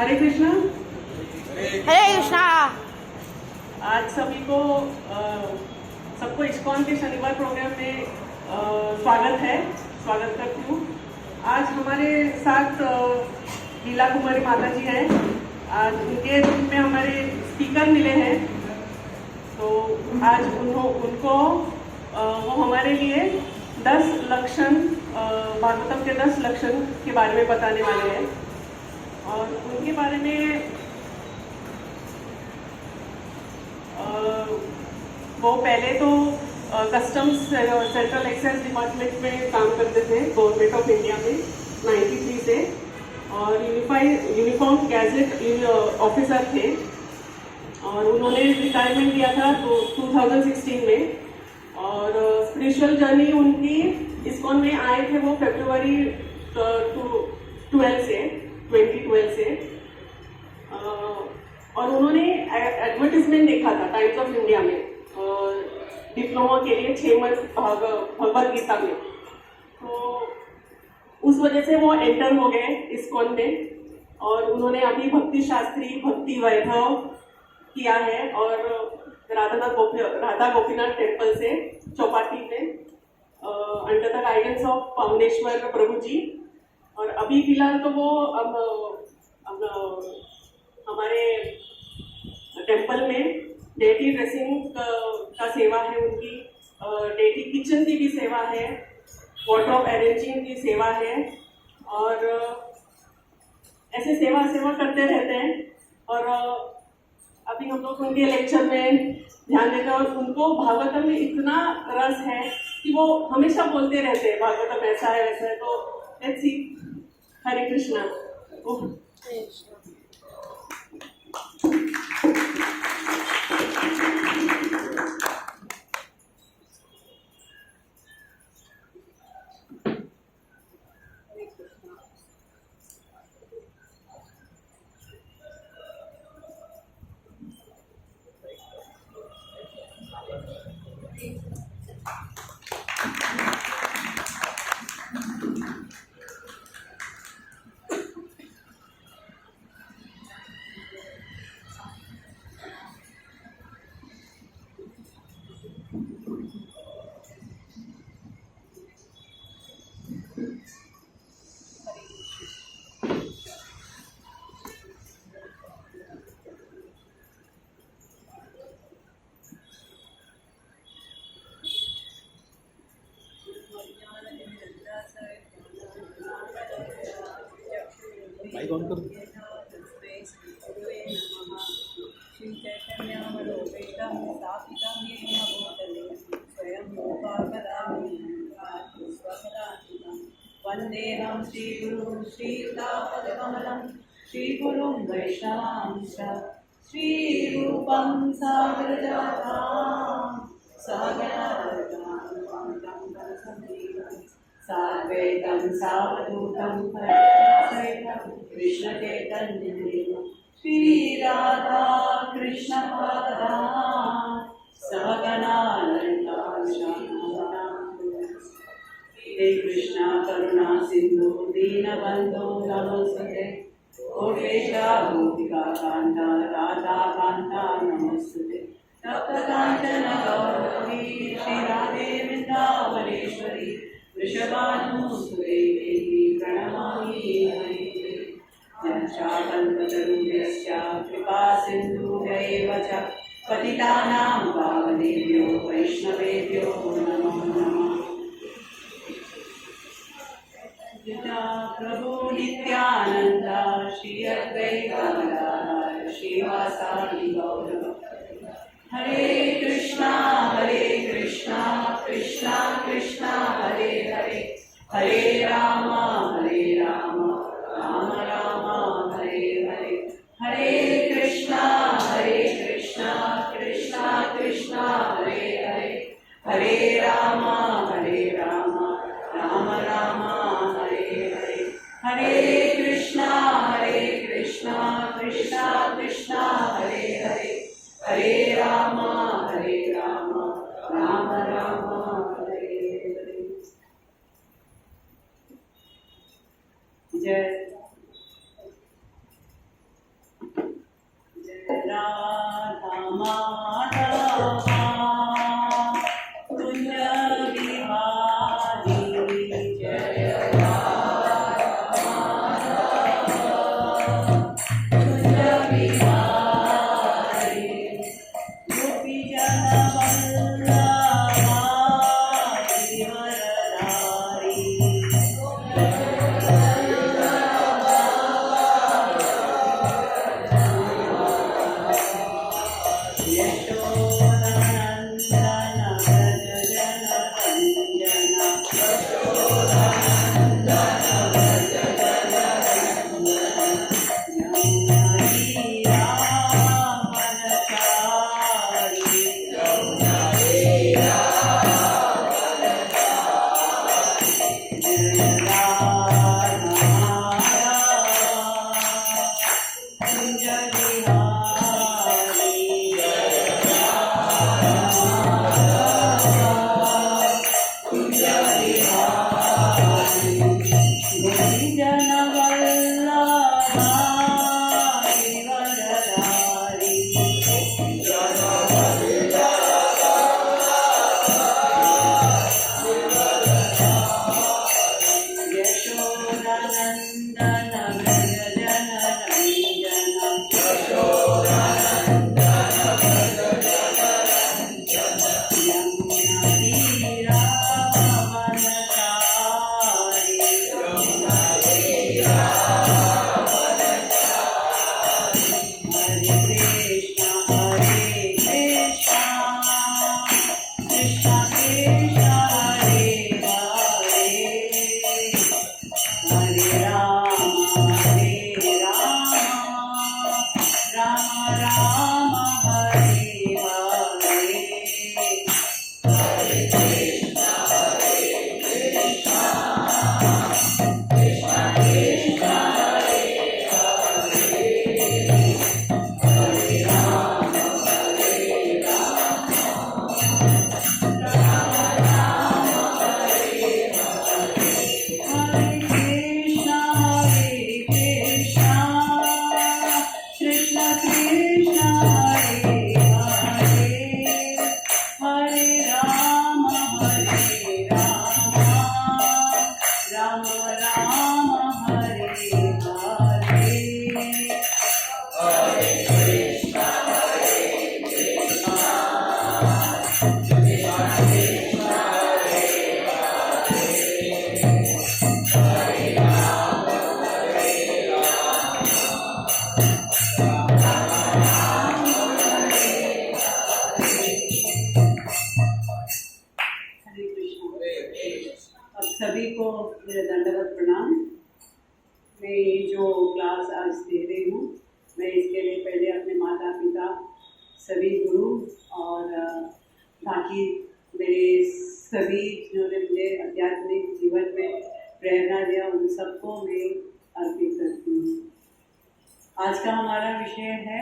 हरे कृष्णा। हरे कृष्णा। आज सभी को सबको इस्कॉन के शनिवार प्रोग्राम में स्वागत करती हूँ। आज हमारे साथ लीला कुमारी माता जी हैं। आज उनके रूप में हमारे स्पीकर मिले हैं, तो आज उनको वो हमारे लिए 10 लक्षण भागवतम के 10 लक्षण के बारे में बताने वाले हैं। और उनके बारे में वो पहले तो कस्टम्स सेंट्रल एक्साइज डिपार्टमेंट में काम करते थे गवर्नमेंट ऑफ इंडिया में 93 से, और यूनिफॉर्म गैजेट ऑफिसर थे, और उन्होंने रिटायरमेंट लिया था तो 2016 में। और स्पिरिचुअल जर्नी उनकी इस्कॉन में आए थे वो फरवरी 2012 से। और उन्होंने एडवर्टीजमेंट देखा था टाइम्स ऑफ इंडिया में डिप्लोमा के लिए 6 मंथ भगवद गीता में, तो उस वजह से वो एंटर हो गए इस्कॉन में। और उन्होंने अभी भक्ति शास्त्री भक्ति वैभव किया है, और राधा गोपीनाथ टेम्पल से चौपाटी में अंडर द गाइडेंस ऑफ पावनेश्वर प्रभु जी। और अभी फिलहाल तो वो अब हमारे टेम्पल में डेटी ड्रेसिंग का सेवा है उनकी, डेटी किचन की भी सेवा है, वार्डरोब अरेंजिंग की सेवा है, और ऐसे सेवा करते रहते हैं। और अभी हम लोग उनके लेक्चर में ध्यान देते हैं, और उनको भागवतम में इतना रस है कि वो हमेशा बोलते रहते हैं भागवतम ऐसा है वैसा है। तो let's see. Hare Krishna. Mic on कर दो। वंदेहं श्रीगुरुं श्रीयुतापदकमलं श्रीगुरुं वैष्णवांश्च श्रीरूपं सागरजातं साद्वैतं सावधूतं सहितं कृष्णचैतन्यदेवं श्रीराधा कृष्णपादान् सहगना ललिता हे कृष्णा करुणा सिंधु दीनबंधो नमोस्तुते गोपेशा गोपिका कांता राधा कांता नमोस्तुते तप्त कांचन गौरी श्री राधे वृंदावनेश्वरी वृषभानुसुते देवी प्रणमामि हरिप्रिये जन्मकल्पतरुभ्यश्च कृपा सिन्धुभ्यैव च पतितानां पावनेभ्यो वैष्णवेभ्यो नमो नमः। प्रभु नित्यानंद श्री अद्वैत गदाधर श्रीवासादि गौर हरे कृष्णा कृष्णा कृष्णा हरे हरे हरे राम राम राम हरे हरे हरे कृष्णा कृष्णा कृष्णा हरे हरे हरे राम राम राम हरे कृष्णा कृष्णा कृष्णा हरे हरे हरे राम राम राम हरे हरे। जय कुंज बिहारी गोपी जन वल्लभा गिरिवरधारी यशोदानंदन व्रज जन रंजना सभी को मेरा दंडवत प्रणाम। मैं ये जो क्लास आज दे रही हूँ, मैं इसके लिए पहले अपने माता पिता, सभी गुरु और बाकी मेरे सभी जिन्होंने मुझे आध्यात्मिक जीवन में प्रेरणा दिया, उन सबको मैं अर्पित करती हूँ। आज का हमारा विषय है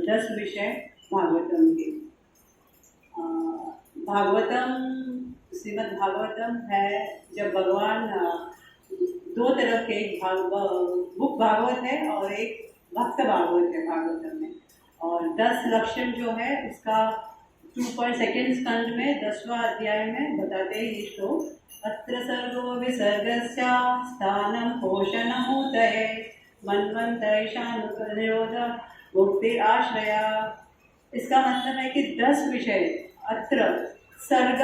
10 विषय भागवतम के। भागवतम, श्रीमद् भागवतम है जब भगवान दो तरह के बुक भागवत है और एक भक्त भागवत है भागवतम में। और 10 लक्षण जो है उसका 2.2 स्कंद में 10वां अध्याय में बताते हैं ये श्लोक। अत्र सर्गो विसर्गस्य स्थानं पोषणमुदये मन्वन्तरेषानुनिरोध मुक्ति आश्रया। इसका मतलब है कि 10 विषय। अत्र सर्ग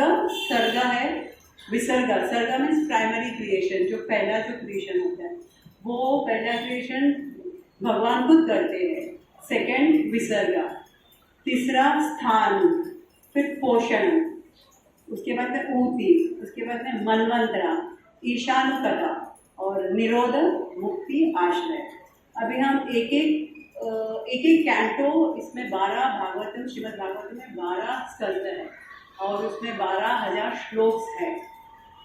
है, विसर्ग, सर्ग मीन्स प्राइमरी क्रिएशन, जो पहला जो क्रिएशन होता है वो पहला क्रिएशन भगवान खुद करते हैं। सेकंड विसर्ग, तीसरा स्थान, फिर पोषण, उसके बाद में ऊति, उसके बाद में मनवंतरा, ईशानुकता और निरोध मुक्ति आश्रय। अभी हम एक एक कैंटो, इसमें 12 भागवतम, श्रीमद् भागवतम में 12 स्कंद है और उसमें 12,000 श्लोक्स है।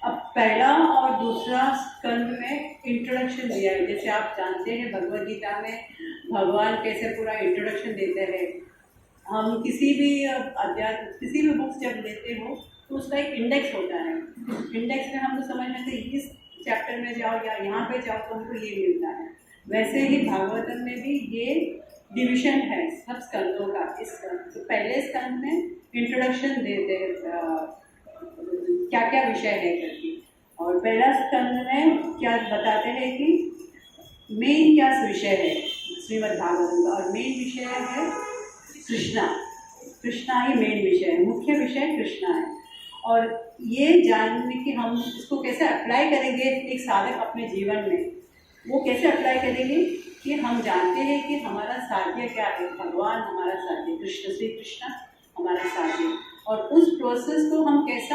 अब पहला और दूसरा स्कंद में इंट्रोडक्शन दिया है। जैसे आप जानते हैं भगवद गीता में भगवान कैसे पूरा इंट्रोडक्शन देते हैं। हम किसी भी बुक्स जब लेते हो तो उसका एक इंडेक्स होता है। इंडेक्स में हम तो समझ लेते हैं इस चैप्टर में जाओ या यहाँ पे जाओ तो हमको ये मिलता है। वैसे ही भागवतम में भी ये डिविजन है सब स्कंदों का। इस तो पहले स्कंद में इंट्रोडक्शन देते हैं क्या क्या विषय है करके, और पहला स्कंद में क्या बताते हैं कि मैं मेन क्या विषय है श्रीमद् भागवतम का, और मेन विषय है कृष्णा। कृष्णा ही मेन विषय है, मुख्य विषय कृष्णा है। और ये जानने कि हम इसको कैसे अप्लाई करेंगे एक साधक अपने जीवन में, वो कैसे अप्लाई करेंगे कि हम जानते हैं कि हमारा साध्य क्या है, भगवान हमारा साध्य, कृष्ण श्री कृष्ण हमारा साध्य, और उस प्रोसेस को हम कैसे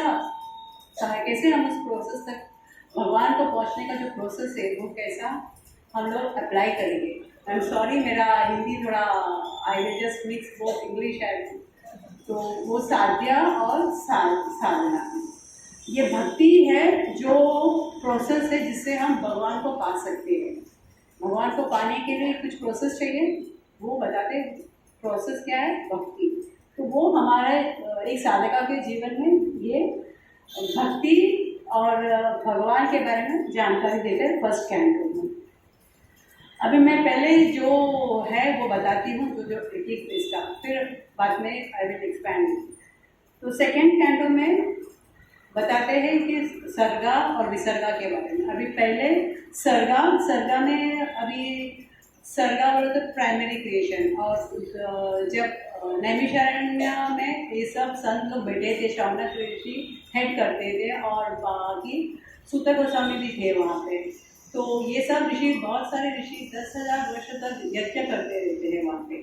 हम उस प्रोसेस तक भगवान को पहुंचने का जो प्रोसेस है वो कैसा हम लोग अप्लाई करेंगे। आई एम सॉरी, मेरा हिंदी थोड़ा I will just mix both English and, तो वो साध्या और साधना, ये भक्ति है जो प्रोसेस है जिससे हम भगवान को पा सकते हैं। भगवान को पाने के लिए कुछ प्रोसेस चाहिए, वो बताते हैं प्रोसेस क्या है, भक्ति। तो वो हमारे एक साधका के जीवन में ये भक्ति और भगवान के बारे में जानकारी देते हैं फर्स्ट कैंटो में। अभी मैं पहले जो है वो बताती हूँ, तो जो एक इसका फिर बाद में आई विल एक्सपैंड। तो सेकेंड कैंटो में बताते हैं कि सर्गा और विसर्गा के बारे में। अभी पहले सर्गा में, अभी सर्गा बोले तो प्राइमरी क्रिएशन, और जब नैमिषारण्य में ये सब संत लोग बैठे थे, शौनक ऋषि हेड करते थे और बाकी सूत गोस्वामी भी थे वहाँ पे। तो ये सब ऋषि, बहुत सारे ऋषि 10,000 वर्ष तक यज्ञ करते रहते हैं वहाँ पे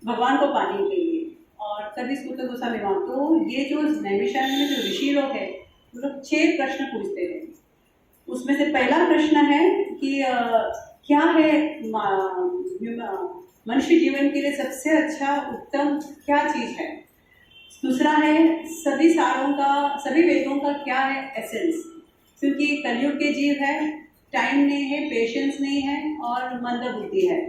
भगवान को पाने के लिए, और तभी सूत गोस्वामी वहाँ। तो ये जो नैमिषारण्य में जो ऋषि लोग हैं वो लोग 6 प्रश्न पूछते हैं। उसमें से पहला प्रश्न है कि क्या है मनुष्य जीवन के लिए सबसे अच्छा उत्तम क्या चीज़ है। दूसरा है सभी वेदों का क्या है एसेंस, क्योंकि कलयुग के जीव है, टाइम नहीं है, पेशेंस नहीं है और मंद बुद्धि है,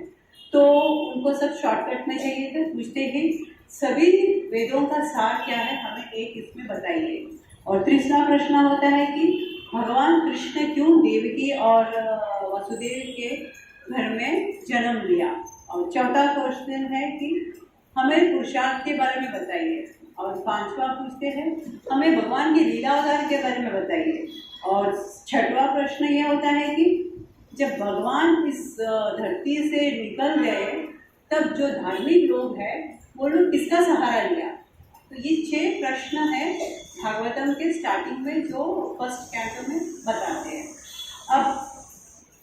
तो उनको सब शॉर्टकट में चाहिए। तो पूछते हैं सभी वेदों का सार क्या है, हमें एक इसमें बताइए। और तीसरा प्रश्न होता है कि भगवान कृष्ण क्यों देवकी और वसुदेव के घर में जन्म लिया। और चौथा क्वेश्चन है कि हमें पुरुषार्थ के बारे में बताइए। और 5वां पूछते हैं हमें भगवान की लीला अवतार के बारे में बताइए। और 6वां प्रश्न ये होता है कि जब भगवान इस धरती से निकल गए तब जो धार्मिक लोग हैं वो लोग किसका सहारा लिया। तो ये 6 प्रश्न है भागवतम के स्टार्टिंग में जो फर्स्ट कैंटो में बताते हैं। अब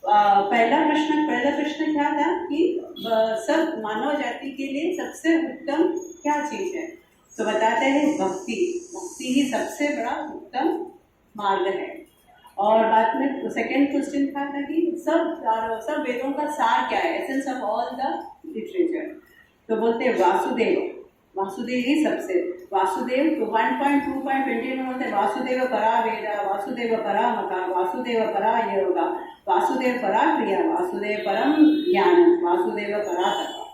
पहला प्रश्न क्या था कि सब मानव जाति के लिए सबसे उत्तम क्या चीज़ है। तो बताते हैं भक्ति ही सबसे बड़ा उत्तम मार्ग है। और बाद में सेकेंड क्वेश्चन था कि सब वेदों का सार क्या है, essence of all the literature. तो बोलते हैं वासुदेव ही सबसे, वासुदेव। तो 1.2.20 में बोलते हैं वासुदेव परा वेदा, वासुदेव परा मका, वासुदेव परा योगा, वासुदेव परा क्रिया, वासुदेव परम ज्ञान, वासुदेव परा तपा।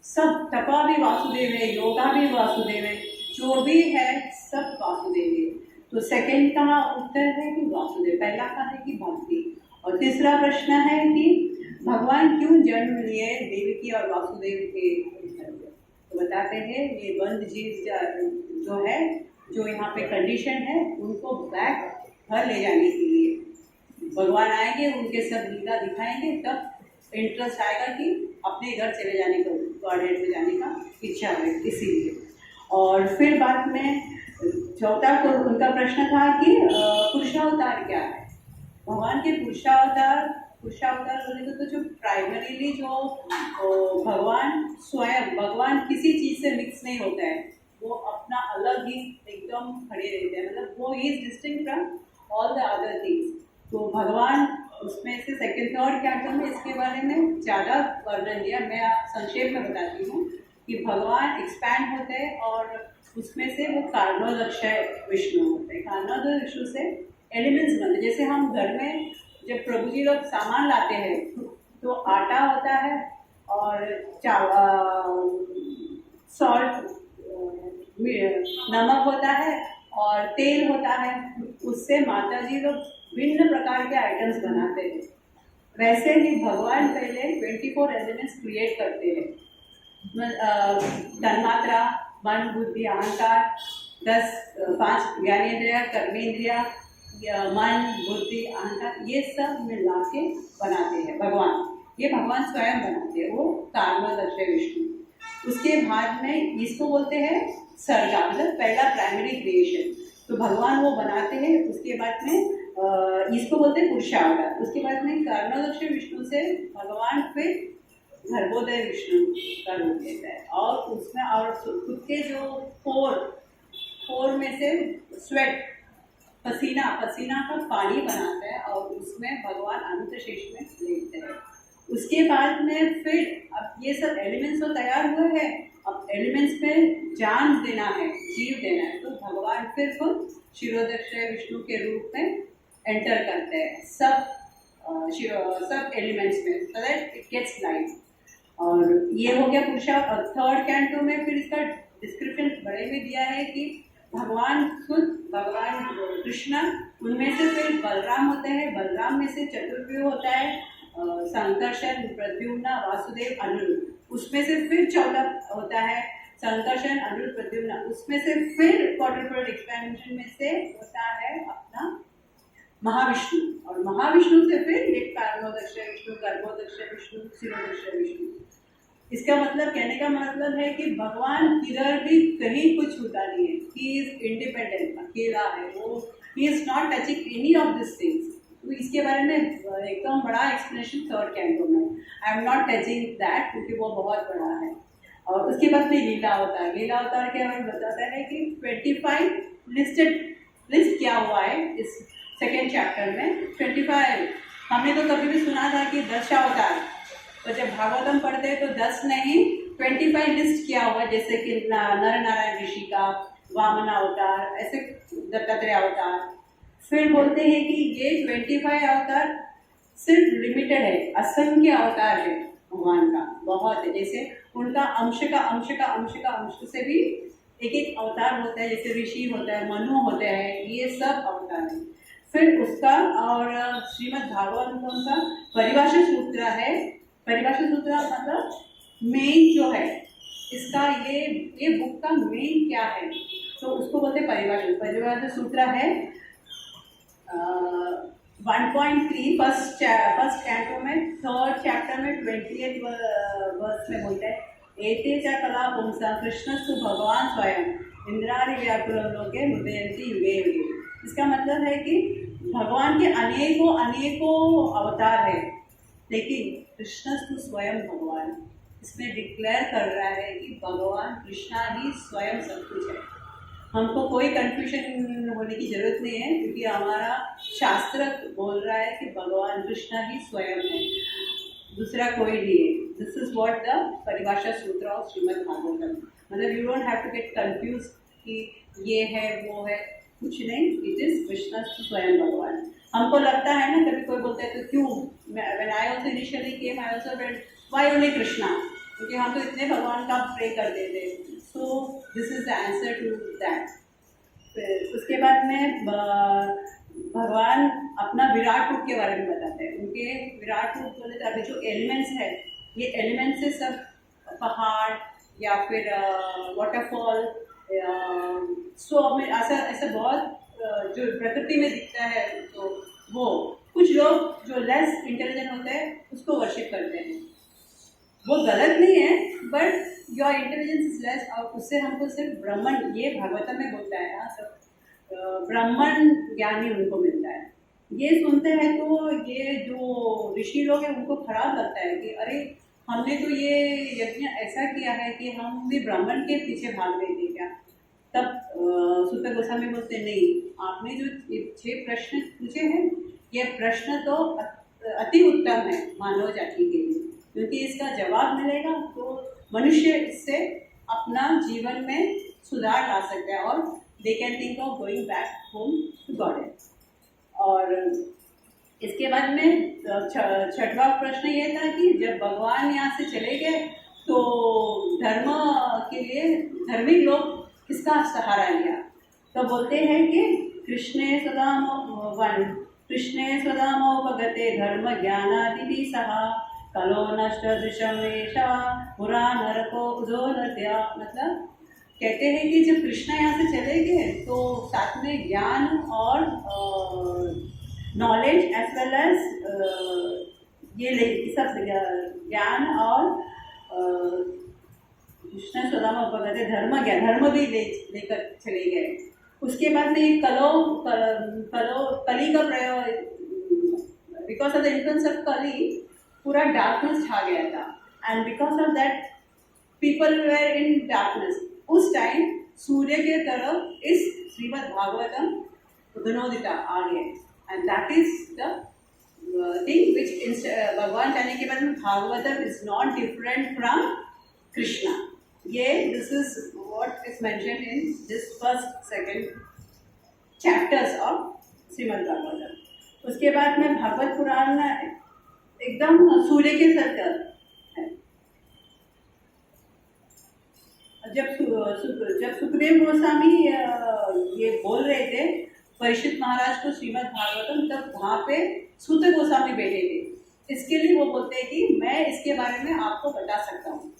सब तपा भी वासुदेव है, योगा भी वासुदेव है, जो भी है सब वासुदेव है। तो सेकंड का उत्तर है कि वासुदेव, पहला का है कि भक्ति। और तीसरा प्रश्न है कि भगवान क्यों जन्म लिए देवकी और वासुदेव के। तो बताते हैं ये बंद जीव जो है, जो यहाँ पे कंडीशन है, उनको बैक घर ले जाने के लिए भगवान आएंगे, उनके सब लीला दिखाएंगे, तब इंटरेस्ट आएगा कि अपने घर चले जाने का, गॉडहेड में जाने का इच्छा है, इसीलिए। और फिर बाद में चौथा को उनका प्रश्न था कि पुरुषावतार क्या है। भगवान के पुरुषावतार बोले तो जो प्राइमरीली जो भगवान स्वयं, भगवान किसी चीज़ से मिक्स नहीं होता है, वो अपना अलग ही एकदम खड़े रहते हैं, मतलब वो is distinct from all the other things. तो भगवान उसमें से सेकंड थर्ड कैंटो में इसके बारे में ज़्यादा वर्णन दिया। मैं संक्षेप में बताती हूँ कि भगवान एक्सपैंड होते हैं और उसमें से वो कारणोदक्षय विष्णु होते हैं। कारणोदय विष्णु से एलिमेंट्स बनते, जैसे हम घर में जब प्रभु जी लोग सामान लाते हैं तो आटा होता है और सॉल्ट, नमक होता है और तेल होता है, उससे माता जी लोग भिन्न प्रकार के आइटम्स बनाते हैं। वैसे ही भगवान पहले 24 एलिमेंट्स क्रिएट करते हैं। तन्मात्रा, मन, बुद्धि, अहंकार, 5 ज्ञानेंद्रिया, कर्मेंद्रिया, मन, बुद्धि, अहंकार, ये सब मिला के बनाते हैं भगवान। ये भगवान स्वयं बनाते हैं, वो कारणोदक्ष विष्णु। उसके बाद में इसको बोलते हैं सर्गा, मतलब पहला प्राइमरी क्रिएशन। तो भगवान वो बनाते हैं, उसके बाद में इसको बोलते हैं पुरुषावतार। उसके बाद में कारणोदक्ष विष्णु से भगवान फिर गर्भोदय विष्णु का रूप लेता है, और उसमें और खुद के जो फोर में से स्वेट पसीना का पानी बनाता है, और उसमें भगवान अनंत शेष में लेते हैं। उसके बाद में फिर अब ये सब एलिमेंट्स तो तैयार हुए हैं, अब एलिमेंट्स में जान देना है, जीव देना है, तो भगवान फिर खुद क्षीरोदक्ष विष्णु के रूप में एंटर करते हैं सब एलिमेंट्स में, so that it gets life. और ये हो गया पुरुषा। और थर्ड कैंटो में फिर इसका डिस्क्रिप्शन बड़े में दिया है कि भगवान कृष्ण, उनमें से फिर बलराम होते हैं, बलराम में से चतुर्व्यूह होता है, संकर्षण, प्रद्युम्न, वासुदेव, अनिरुद्ध। उसमें से फिर 14 होता है संकर्षण, अनिरुद्ध, प्रद्युम्न। उसमें से फिर क्वाड्रुपल एक्सपेंशन में से होता है अपना महाविष्णु, और महाविष्णु से फिर एक कारणोदक्ष विष्णु, गर्भोदक्ष विष्णु, क्षीरोदक्ष विष्णु। इसका मतलब, कहने का मतलब है कि भगवान किधर भी कहीं कुछ छूटा नहीं है। ही इज इंडिपेंडेंट, अकेला है वो। ही is not touching any of this things. तो इसके बारे में एकदम बड़ा एक्सप्लेनेशन थर्ड कैंटो में। I am not touching that क्योंकि वो बहुत बड़ा है। और उसके बाद में लीला होता है। लीला अवतार के बारे में बताता है कि 25 लिस्ट क्या हुआ है इस सेकेंड चैप्टर में। 25 हमने तो कभी भी सुना था कि 10 अवतार, तो जब भागवतम पढ़ते हैं तो 10 नहीं 25 लिस्ट किया हुआ, जैसे कि नर नारायण ऋषि का, वामन अवतार, ऐसे दत्तात्रेय अवतार। फिर बोलते हैं कि ये 25 अवतार सिर्फ लिमिटेड है, असंख्य अवतार है भगवान का, बहुत है। जैसे उनका अंश से भी एक एक अवतार होता है, जैसे ऋषि होता है, मनु होते हैं, ये सब अवतार है। फिर उसका और श्रीमद् भागवतम का परिभाषा सूत्र है। परिभाषा सूत्र मतलब मेन जो है इसका, ये बुक का मेन क्या है, तो उसको बोलते हैं परिभाषा सूत्र है 1.3 फर्स्ट कैंटो में, थर्ड चैप्टर में 20th वर्स में बोलते हैं एते च कला पुंसा कृष्णस्तु भगवान स्वयं इंद्रारि व्याकुलोके हृदयन्ति युगे युगे। इसका मतलब है कि भगवान के अनेकों अवतार है, लेकिन कृष्णस्तु स्वयं भगवान, इसमें डिक्लेयर कर रहा है कि भगवान कृष्णा ही स्वयं सब कुछ है। हमको कोई कंफ्यूजन होने की जरूरत नहीं है, क्योंकि हमारा शास्त्र बोल रहा है कि भगवान कृष्णा ही स्वयं है, दूसरा कोई नहीं है। दिस इज व्हाट द परिभाषा सूत्र ऑफ श्रीमद् भागवतम। मतलब you don't have to get confuse कि ये है वो है, कुछ नहीं, इट इज कृष्णा स्वयं भगवान। हमको लगता है ना, कभी कोई बोलता है तो क्यों, when I also initially came I also felt why only Krishna, क्योंकि हम तो इतने भगवान का प्रे करते थे। So this is the answer to that. उसके बाद में भगवान अपना विराट रूप के बारे में बताते हैं। उनके विराट रूप बोले तो अभी जो एलिमेंट्स है, ये एलिमेंट्स से सब पहाड़ या फिर वाटरफॉल, सो हमें ऐसा बहुत जो प्रकृति में दिखता है, तो वो कुछ लोग जो लेस इंटेलिजेंट होते हैं उसको वर्शिप करते हैं। वो गलत नहीं है, but your intelligence is less, और उससे हमको सिर्फ ब्राह्मण, ये भागवतम में बोलता है ना, सब ब्राह्मण ज्ञानी उनको मिलता है। ये सुनते हैं तो ये जो ऋषि लोग हैं उनको खराब लगता है कि अरे हमने तो ये यज्ञ ऐसा किया है कि हम भी ब्राह्मण के पीछे भाग रहे थे क्या। तब सूत गोस्वामी बोलते नहीं, आपने जो 6 प्रश्न पूछे हैं, ये प्रश्न तो अति उत्तम है मानव जाति के लिए, क्योंकि इसका जवाब मिलेगा तो मनुष्य इससे अपना जीवन में सुधार ला सकता है, और they can think of going back home to God. और इसके बाद में 6वां प्रश्न ये था कि जब भगवान यहाँ से चले गए तो धर्म के लिए धार्मिक लोग किसका सहारा लिया। तो बोलते हैं कि कृष्णे स्वदामोपगते धर्म ज्ञानादिति सह कलो नष्ट दृशम वेशा पुरा नरको उदो नद्या। मतलब कहते हैं कि जब कृष्ण यहाँ से चले गए तो साथ में ज्ञान और नॉलेज एज वेल एज ये सब ज्ञान और कृष्ण सुदामा उपगत धर्म ज्ञान, धर्म भी लेकर चले गए। उसके बाद में ये कली का प्रयोग, because of the influence of Kali पूरा डार्कनेस छा गया था, and because of that people were in darkness. उस टाइम सूर्य के तरफ इस श्रीमद् भागवतम उदनोदिता आ गए, and that is the thing which भगवान कहने के बाद में Bhagavatam is not different from Krishna. ये this is what is mentioned in this first second chapters of Shrimad Bhagavatam. उसके बाद में भागवत पुराण एकदम सूर्य के सर्कल है। जब सुखदेव गोस्वामी ये बोल रहे थे परीक्षित महाराज को श्रीमद् भागवतम, तब वहाँ पे सूत गोस्वामी बैठे थे। इसके लिए वो बोलते हैं कि मैं इसके बारे में आपको बता सकता हूँ।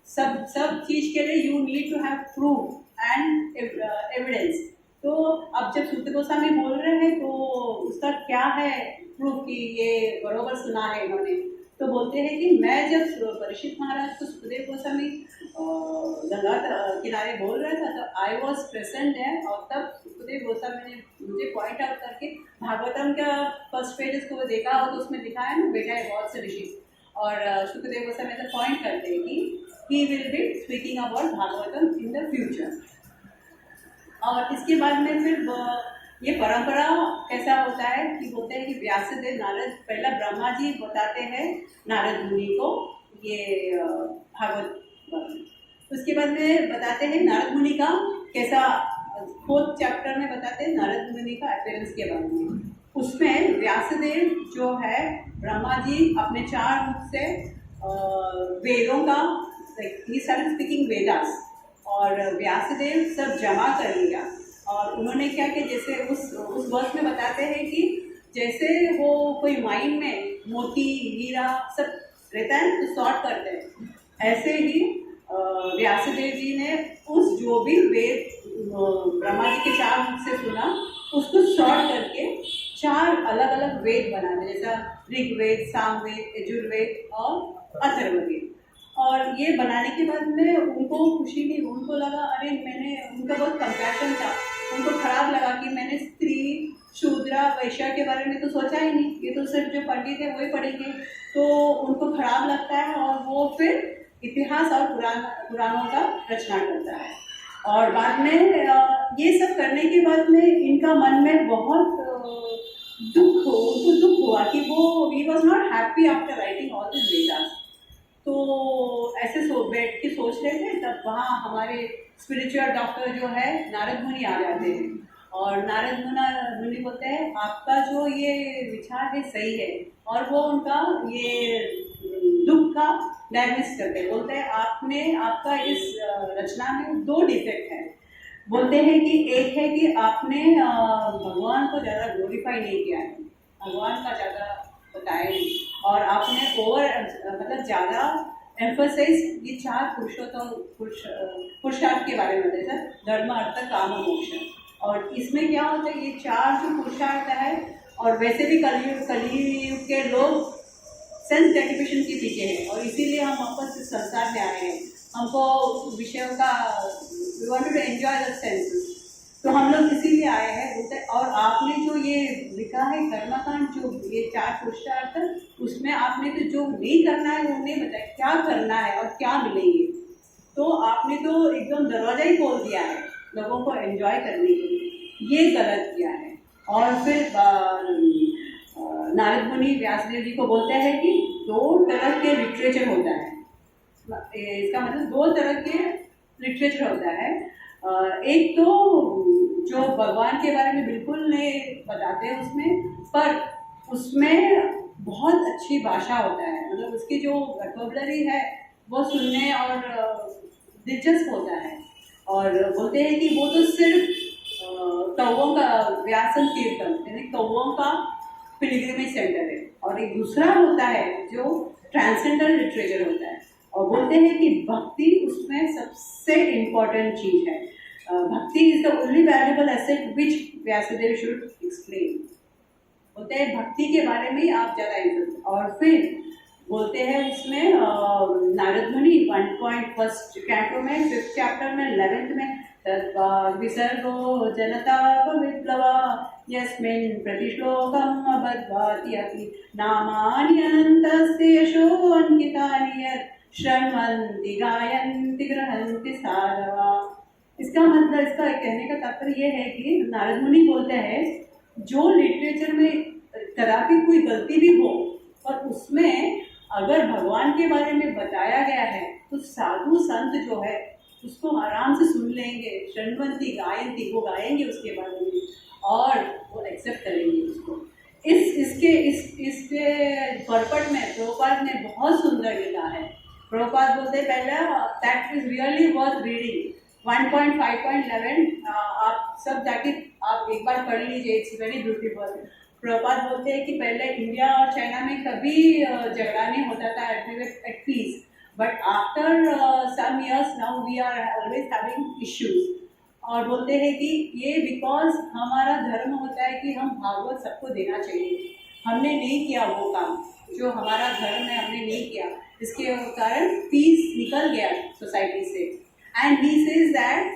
सब चीज़ के लिए you need to have proof and evidence. तो अब जब सूत गोस्वामी बोल रहे हैं तो उसका क्या है प्रूफ कि ये बरोबर सुना है इन्होंने। तो बोलते हैं कि मैं जब परीक्षित महाराज को सुखदेव गोस्वामी गंगा किनारे बोल रहा था, तो आई वॉज प्रेजेंट है, और तब सुखदेव गोस्वामी ने मुझे पॉइंट आउट करके भागवतम का फर्स्ट पेज को देखा हो तो उसमें लिखा है ना, बेटा है बहुत से ऋषि, और सुखदेव गोस्वामी ऐसा पॉइंट करते हैं कि he will be speaking about Bhagavatam in the future. और इसके बाद में फिर ये परंपरा कैसा होता है कि बोलते हैं कि व्यासदेव नारद, पहला ब्रह्मा जी बताते हैं नारद मुनि को ये भागवत। उसके बाद में बताते हैं नारद मुनि का कैसा, 4th चैप्टर में बताते हैं नारद मुनि का अपीयरेंस के बारे में। उसमें व्यासदेव जो है, ब्रह्मा जी अपने 4 मुख से वेदों का ही स्टार्टेड स्पीकिंग वेदास, और व्यासदेव सब जमा कर लिया। और उन्होंने क्या कि जैसे उस वर्ष में बताते हैं कि जैसे वो कोई माइन में मोती हीरा सब रहता है तो सॉर्ट करते हैं, ऐसे ही व्यासदेव जी ने उस जो भी वेद ब्रह्मा जी के 4 मुख से सुना उसको सॉर्ट करके 4 अलग अलग वेद बनाने, जैसा ऋग्वेद, सामवेद, यजुर्वेद और अथर्ववेद। और ये बनाने के बाद में उनको खुशी नहीं, उनको लगा अरे मैंने, उनका बहुत कंपैशन था, उनको खराब लगा कि मैंने स्त्री, शूद्रा, वैश्य के बारे में तो सोचा ही नहीं, ये तो सिर्फ जो पंडित है वही पढ़ेंगे। तो उनको खराब लगता है और वो फिर इतिहास और पुराणों का रचना करता है। और बाद में ये सब करने के बाद में इनका मन में बहुत उनको दुख हुआ कि वो he was not happy after writing all this Vedas. तो ऐसे बैठ के सोच रहे थे, तब वहाँ हमारे स्पिरिचुअल डॉक्टर जो है नारद मुनि आ जाते हैं, और नारद मुनि बोलते हैं आपका जो ये विचार है सही है, और वो उनका ये दुख का डायग्नोसिस करते हैं। बोलते हैं आपका इस रचना में 2 डिफेक्ट है। बोलते हैं कि एक है कि आपने भगवान को ज़्यादा ग्लोरीफाई नहीं किया है, भगवान का ज़्यादा बताया नहीं, और आपने मतलब ज़्यादा एम्फोसाइज ये 4 पुरुषार्थ के बारे में, जैसा धर्म, अर्थ, काम और मोक्ष। और इसमें क्या होता है, ये 4 जो पुरुषार्थ है, और वैसे भी कलयुग के लोग सेंस ग्रेटिफिकेशन के पीछे हैं, और इसीलिए हम वापस इस संसार में आए हैं। हमको विषयों का we want to enjoy the senses, तो हम लोग इसीलिए आए हैं बोलते हैं। और आपने जो ये लिखा है कर्मकांड, जो ये 4 पुरुषार्थ, उसमें आपने तो जो नहीं करना है वो नहीं बताया, क्या करना है और क्या मिलेंगे। तो आपने तो एकदम दरवाजा ही खोल दिया है लोगों को एंजॉय करने के लिए, ये गलत किया है। और फिर नारद मुनि व्यासदेव जी को बोलते हैं कि 2 तरह के लिटरेचर होता है, इसका मतलब 2 तरह के लिटरेचर होता है। एक तो जो भगवान के बारे में बिल्कुल नहीं बताते हैं उसमें, पर उसमें बहुत अच्छी भाषा होता है, मतलब उसकी जो वोकैबुलरी है वो सुनने और दिलचस्प होता है। और बोलते हैं कि वो तो सिर्फ कौवों का व्यासन कीर्तन, यानी कौवों का पिलग्रिमेज सेंटर है। और एक दूसरा होता है जो ट्रांसेंडेंटल लिटरेचर होता है, और बोलते हैं कि भक्ति उसमें सबसे इम्पोर्टेंट चीज़ है। Bhakti is the only valuable asset which Vyasadev should explain. बोलते हैं भक्ति के बारे में आप ज़्यादा इंटरेस्ट। और फिर बोलते हैं उसमें नारद मुनि 1.1 कैंटो में 5th चैप्टर में 11th में तद्भाग विसर्गो जनता विप्लवा यस्मिन् प्रतिश्लोकम् अबध्वाति अपि नामानि अनन्तस्य यशो अंकितानि यत् शृण्वन्ति गायन्ति गृह्णन्ति साधवा। इसका मतलब, इसका कहने का तात्पर्य ये है कि नारद मुनि बोलते हैं जो लिटरेचर में कदापि कोई गलती भी हो और उसमें अगर भगवान के बारे में बताया गया है तो साधु संत जो है उसको आराम से सुन लेंगे, शृण्वन्ति गायन्ति, वो गाएंगे उसके बारे में और वो एक्सेप्ट करेंगे उसको। इसके पर्पट में प्रभुपाद ने बहुत सुंदर लिखा है। प्रभुपाद बोलते पहला that is really worth reading 1.5.11 आप सब जाके आप एक बार पढ़ लीजिए, इट्स वेरी ब्यूटीफुल। प्रभुपाद बोलते हैं कि पहले इंडिया और चाइना में कभी झगड़ा नहीं होता था, at peace, but after some years now we are always having issues. और बोलते हैं कि ये बिकॉज हमारा धर्म होता है कि हम भागवत सबको देना चाहिए, हमने नहीं किया वो काम जो हमारा धर्म है, हमने नहीं किया, इसके कारण पीस निकल गया सोसाइटी से। एंड ही सेज दैट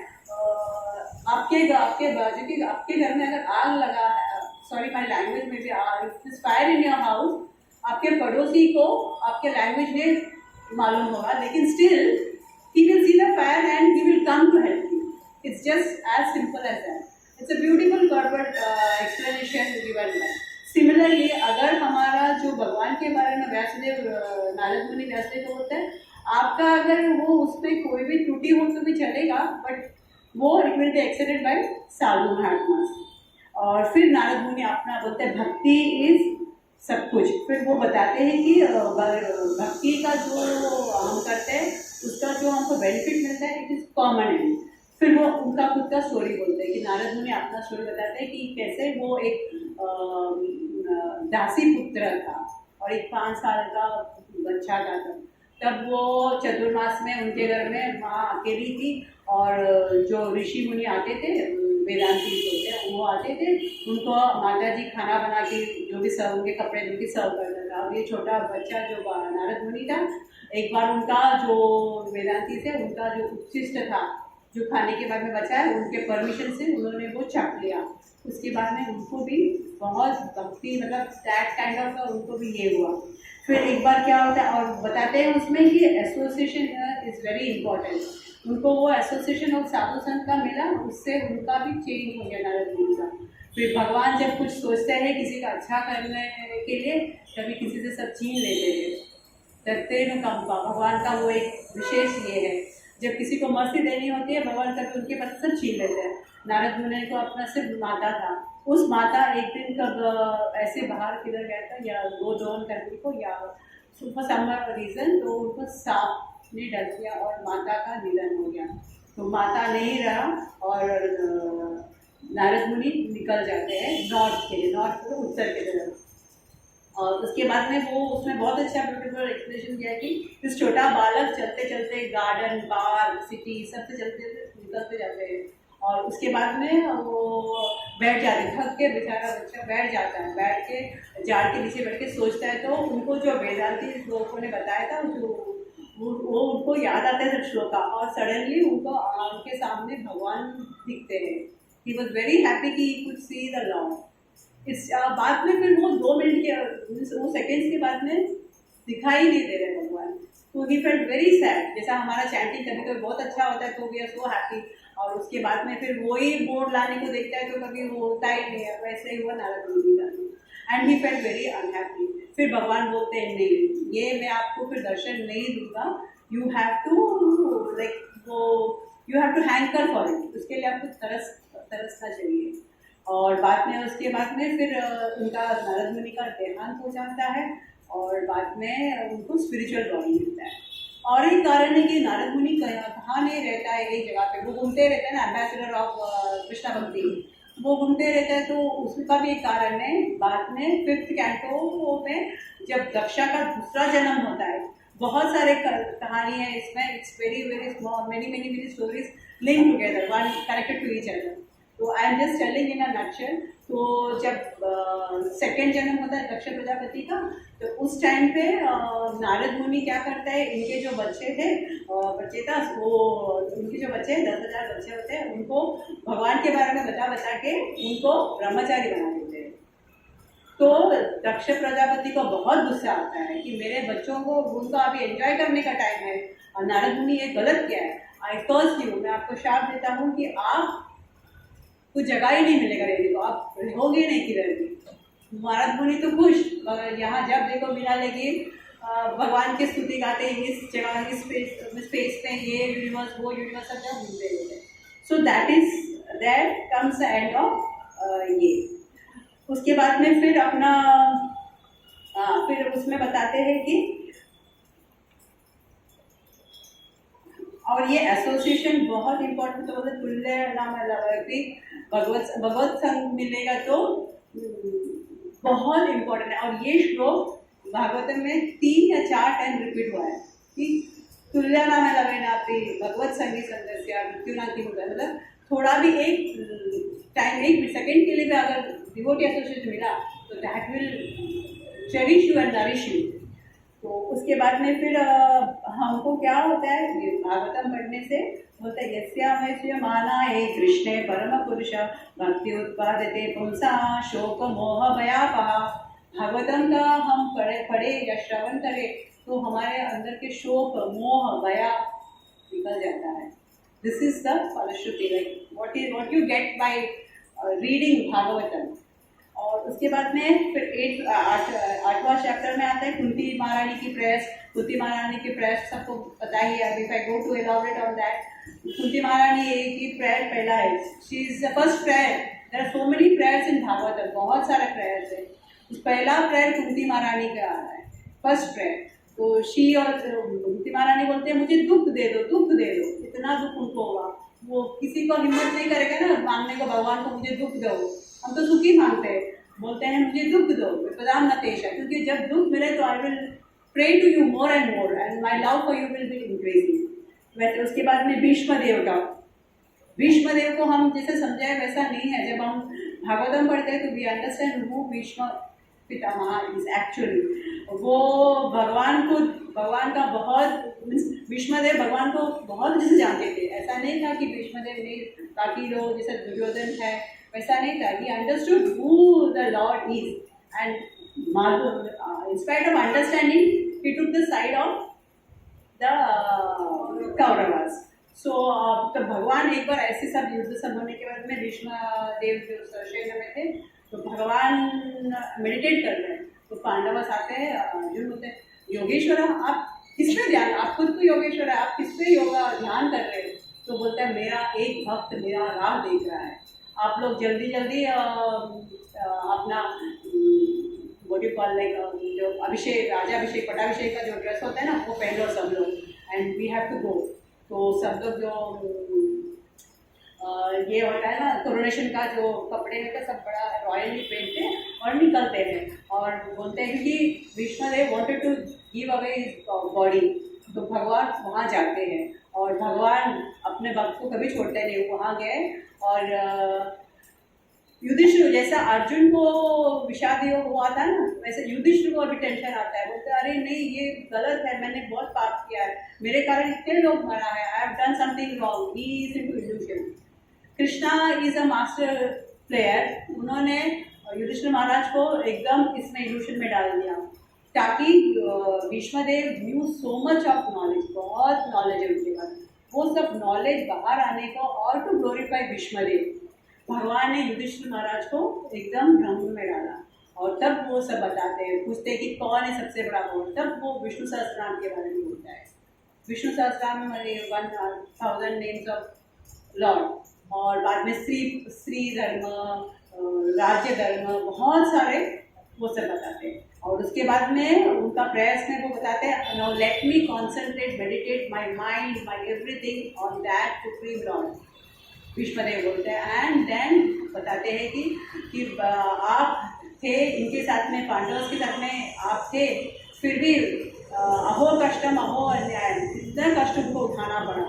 आपके घर में अगर आग लगा है, सॉरी माय लैंग्वेज में भी, if fire in your house, आपके पड़ोसी को आपके लैंग्वेज में मालूम होगा, लेकिन still he will see the fire and he will come to help you. It's just as simple as that. It's a beautiful corporate explanation given by. Similarly अगर हमारा जो भगवान के बारे में व्यासदेव नारद मुनि व्यासदेव को होता है, आपका अगर वो उसमें कोई भी त्रुटि हो तो भी चलेगा, बट वो it will be accepted by sadhu mahatmas. और फिर नारद मुनि अपना बोलते हैं भक्ति इज सब कुछ। फिर वो बताते हैं कि भक्ति का जो हम करते हैं उसका जो हमको बेनिफिट मिलता है इट इज परमानेंट। फिर वो उनका खुद का स्टोरी बोलते हैं कि नारद मुनि अपना स्टोरी बताते हैं कि कैसे वो एक दासी पुत्र था और एक 5 साल का बच्चा था। तब वो चतुर्मास में उनके घर में माँ अकेली थी और जो ऋषि मुनि आते थे, वेदांती बोलते हैं, वो आते थे, उनको माता जी खाना बना के जो भी सर्व, उनके कपड़े जो भी सर्व करता था। और ये छोटा बच्चा जो नारद मुनि था, एक बार उनका जो वेदांती थे उनका जो उच्छिष्ट था जो खाने के बाद में बचा है, उनके परमिशन से उन्होंने वो चख लिया। उसके बाद में उनको भी बहुत भक्ति, मतलब दैट काइंड ऑफ उनको भी ये हुआ। फिर एक बार क्या होता है और बताते हैं उसमें कि एसोसिएशन इज़ वेरी इंपॉर्टेंट। उनको वो एसोसिएशन ऑफ साधु संत का मिला, उससे उनका भी चेंज हो गया नारद मुनि का। फिर भगवान जब कुछ सोचते हैं किसी का अच्छा करने के लिए, कभी किसी से सब छीन लेते हैं। तत्तेन कम का भगवान का वो एक विशेष ये है, जब किसी को मर्सी देनी होती है भगवान कभी उनके पास सब छीन लेते हैं। नारद मुनि को अपना सिर्फ माता था, उस माता एक दिन कब ऐसे बाहर किधर गया था या गोदान करने को या फॉर सम रीज़न, तो उनको सांप ने डर दिया और माता का निधन हो गया। तो माता नहीं रहा और नारद मुनि निकल जाते हैं नॉर्थ के लिए, नॉर्थ को उत्तर की तरफ। और उसके बाद में वो उसमें बहुत अच्छा ब्यूटीफुल एक्सप्लेनेशन दिया कि इस छोटा बालक चलते चलते गार्डन, पार्क, सिटी सबसे चलते निकलते जाते हैं और उसके बाद में वो बैठ जाते, थक के बेचारा बच्चा बैठ जाता है, बैठ के झाड़ के नीचे बैठ के सोचता है। तो उनको जो वेदांती लोगों ने बताया था वो उनको याद आता है सब श्लोका और सडनली उनको उनके सामने भगवान दिखते हैं। ही वॉज वेरी हैप्पी कि he could see the Lord. इस बाद में फिर वो 2 मिनट के वो सेकेंड्स के बाद में दिखाई नहीं दे रहे भगवान, तो ही फेल्ट वेरी सैड। जैसा हमारा चैंटिंग कभी कभी बहुत अच्छा होता है तो वी आर सो हैप्पी, और उसके बाद में फिर वही बोर्ड लाने को देखता है तो कभी वो होता ही नहीं है। वैसे ही हुआ नारद मुनि का, and he felt very unhappy. फिर भगवान बोलते हैं नहीं, ये मैं आपको फिर दर्शन नहीं दूंगा, यू हैव टू लाइक वो you have to hanker for it, उसके लिए आपको तरसना चाहिए। और बाद में उसके बाद में फिर उनका नारद मुनि का देहांत हो जाता है और बाद में उनको स्पिरिचुअल बॉडी मिलता है। और एक कारण है कि नारद मुनि कहाँ नहीं रहता है एक जगह पे, वो घूमते रहते हैं ना, एम्बेसडर ऑफ कृष्णा भक्ति, वो घूमते रहते हैं। तो उसका भी एक कारण है। बाद में 5th कैंटो में जब दक्षा का दूसरा जन्म होता है, बहुत सारे कहानी है इसमें, it's very very small, many stories link together, one connected to each other. तो I am just telling in a nutshell. तो जब सेकंड जन्म होता है दक्ष प्रजापति का, तो उस टाइम पे नारद मुनि क्या करता है, इनके जो बच्चे थे बच्चे था वो उनके जो बच्चे 10,000 बच्चे होते हैं उनको भगवान के बारे में बता के उनको ब्रह्मचारी बना देते हैं। तो दक्ष प्रजापति को बहुत गुस्सा आता है कि मेरे बच्चों को उनको अभी एंजॉय करने का टाइम है और नारद मुनि ये गलत किया है। आई कर्स यू, मैं आपको शाप देता हूँ कि आप कुछ जगह ही नहीं मिलेगा रहने को, आप रहोगे नहीं किधर भी। नारद मुनि तो खुश, मगर यहाँ जब देखो बिना लगे भगवान की स्तुति गाते इस जगह इस स्पेस में ये यूनिवर्स वो यूनिवर्स सब जब घूमते रहते। So that comes the end of ये। उसके बाद में फिर अपना फिर उसमें बताते हैं कि और ये एसोसिएशन बहुत इम्पोर्टेंट, तो मतलब तुल्य नाम कि भगवत संग मिलेगा तो बहुत इम्पोर्टेंट है। और ये श्लोक भागवतम में 3 या 4 टाइम रिपीट हुआ है कि तुल्य नाम लवेनापि भगवत संगी संगस्या मृत्युनाति होता है। मतलब थोड़ा भी एक टाइम एक सेकेंड के लिए भी अगर डिवोटी एसोसिएशन मिला तो that will cherish you and nourish you. तो उसके बाद में फिर हमको क्या होता है, ये भागवतम पढ़ने से होता है यस्यामस्य माना हे कृष्णे परम पुरुष भक्ति उत्पादते पुंसा शोक मोह भयापहा। भागवतम का हम पढ़े या श्रवण करें तो हमारे अंदर के शोक मोह भया निकल जाता है। This is the phalashruti, like what you get by reading Bhagavatam. और उसके बाद में फिर 8वां चैप्टर में आता है कुंती महारानी की प्रेयर्स। कुंती महारानी की प्रेयर्स सबको पता ही है, if I go to elaborate on that. Kunti महारानी की प्रेयर पहला है, she is the first prayer. There are so many prayers in Bhagavatam, बहुत सारे प्रेयर्स है। पहला प्रेयर कुंती महारानी का आता है, फर्स्ट प्रेयर। तो शी और कुंती महारानी बोलते हैं मुझे दुख दे दो, दुख दे दो। इतना दुख उनको होगा, वो किसी को हिम्मत नहीं करेगा ना मांगने को भगवान को मुझे दुख दो। हम तो सुखी मांगते हैं, बोलते हैं मुझे दुख दो प्रदान न तेषा, क्योंकि जब दुख मिले तो I will pray to you more and more and my love for you will be increasing. वैसे उसके बाद में भीष्म देव का, भीष्म देव को हम जैसे समझाए वैसा नहीं है। जब हम भागवतम पढ़ते हैं तो we understand who Bhishma Pitamah is actually. वो भगवान का बहुत भीष्मदेव भगवान को बहुत अच्छे से जानते थे। ऐसा नहीं था कि भीष्मदेव ने बाकी लोग जैसे दुर्योधन है वैसा नहीं था। He understood who the Lord is and in spite of understanding he took the side of the Kauravas. So तो भगवान एक बार ऐसे सब युद्ध सब होने के बाद में भीष्मदेव जो सैन्य में थे तो भगवान मेडिटेट कर रहे हैं। तो पांडवस आते हैं, अर्जुन बोलते हैं योगेश्वर आप किस पे ध्यान, आप खुद तो योगेश्वर है, आप किस पे योगा ध्यान कर रहे हैं। तो बोलता है मेरा एक भक्त मेरा राह देख रहा है, आप लोग जल्दी जल्दी अपना बॉडी कॉल लाइक जो अभिषेक राजाभिषेक पटाभिषेक का जो ड्रेस होता है ना वो पहन लो सब लोग and we have to go. तो सब लोग जो ये होता है ना कोरोनेशन का जो कपड़े में का सब बड़ा रॉयली पहनते हैं और निकलते हैं और बोलते हैं क्योंकि Bhishmadev wanted to give away his body. तो भगवान वहाँ जाते हैं और भगवान अपने भक्त को कभी छोड़ते नहीं, वहाँ गए और युधिष्ठिर जैसा अर्जुन को विषाद योग हुआ था ना वैसे युधिष्ठिर को अभी टेंशन आता है। बोलते अरे नहीं ये गलत है, मैंने बहुत पाप किया है, मेरे कारण इतने लोग मरा है, I have done something wrong. He is into illusion. Krishna is a master player. उन्होंने युधिष्ठिर महाराज को एकदम इसमें इल्यूशन में डाल दिया ताकि Bhishmadev new so much of knowledge, बहुत नॉलेज है उनके पास, वो सब नॉलेज बाहर आने को और टू ग्लोरीफाई भीष्मदेव भगवान ने युधिष्ठिर महाराज को एकदम भ्रम में डाला। और तब वो सब बताते हैं, पूछते हैं कि कौन है सबसे बड़ा कौन। तब वो विष्णु सहस्त्रनाम के बारे में बोलता है। विष्णु सहस्त्रनाम में 1000 नेम्स ऑफ लॉर्ड और बाद में स्त्री धर्म, राज्य धर्म, बहुत सारे वो सब बताते हैं। और उसके बाद में उनका प्रयास में वो बताते हैं now let me concentrate meditate my mind my everything on that supreme Lord. Bhishmadev बोलते हैं एंड देन बताते हैं कि आप थे इनके साथ में, पांडवों के साथ में आप थे, फिर भी अहो कष्टम अहो अन्याय, इतना कष्ट उनको उठाना पड़ा।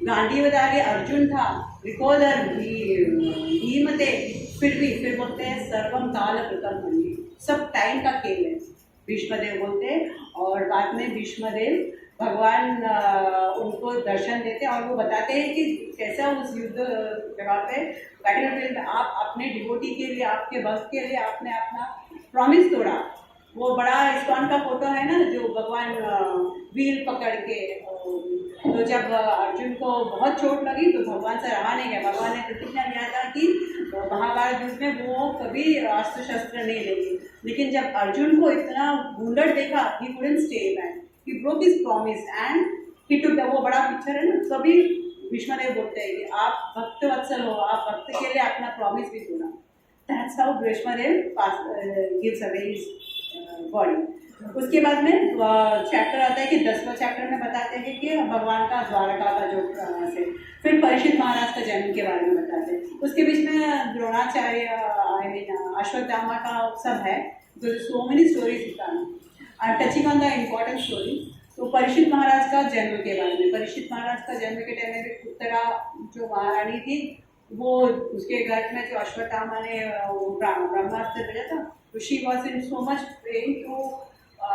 गांडीवधारी अर्जुन था, विकोदर भीमते, फिर बोलते हैं सर्वम काल कृतम मन्ये, सब टाइम का खेल है, भीष्मदेव बोलते हैं। और बाद में भीष्मदेव भगवान उनको दर्शन देते हैं और वो बताते हैं कि कैसा उस युद्ध जगह पे बैटलफील्ड आप अपने डिवोटी के लिए, आपके भक्त के लिए आपने अपना प्रॉमिस तोड़ा। वो बड़ा इस्कॉन का फोटो है ना, जो भगवान व्हील पकड़ के, तो जब अर्जुन को बहुत चोट लगी तो भगवान से रहा नहीं गया। भगवान ने प्रतिज्ञा लिया था कि महाभारत युद्ध में वो कभी अस्त्र शस्त्र नहीं लेंगे, लेकिन जब अर्जुन को इतना वुंडेड देखा, he couldn't stay back, he broke his promise and he took. वो बड़ा पिक्चर है ना, कभी भीष्मदेव बोलते हैं कि आप भक्त वत्सल हो, आप भक्त के लिए अपना प्रॉमिस भी तोड़ा। That's how Bhishmadev gives away his body. उसके बाद में चैप्टर आता है कि 10वां चैप्टर में बताते हैं कि भगवान का द्वारका का जो प्रवास है। फिर परीक्षित महाराज का जन्म के बारे में बताते हैं। उसके बीच में द्रोणाचार्य, आई मीन अश्वत्थामा का सब है, जो so many stories touching on the important story. तो परीक्षित महाराज का जन्म के बारे में, परीक्षित महाराज का जन्म के टाइम में उत्तरा जो महारानी थी, वो उसके घर में जो अश्वत्थामा ने ब्रह्मास्त्र भेजा था, तो she was in so much pain to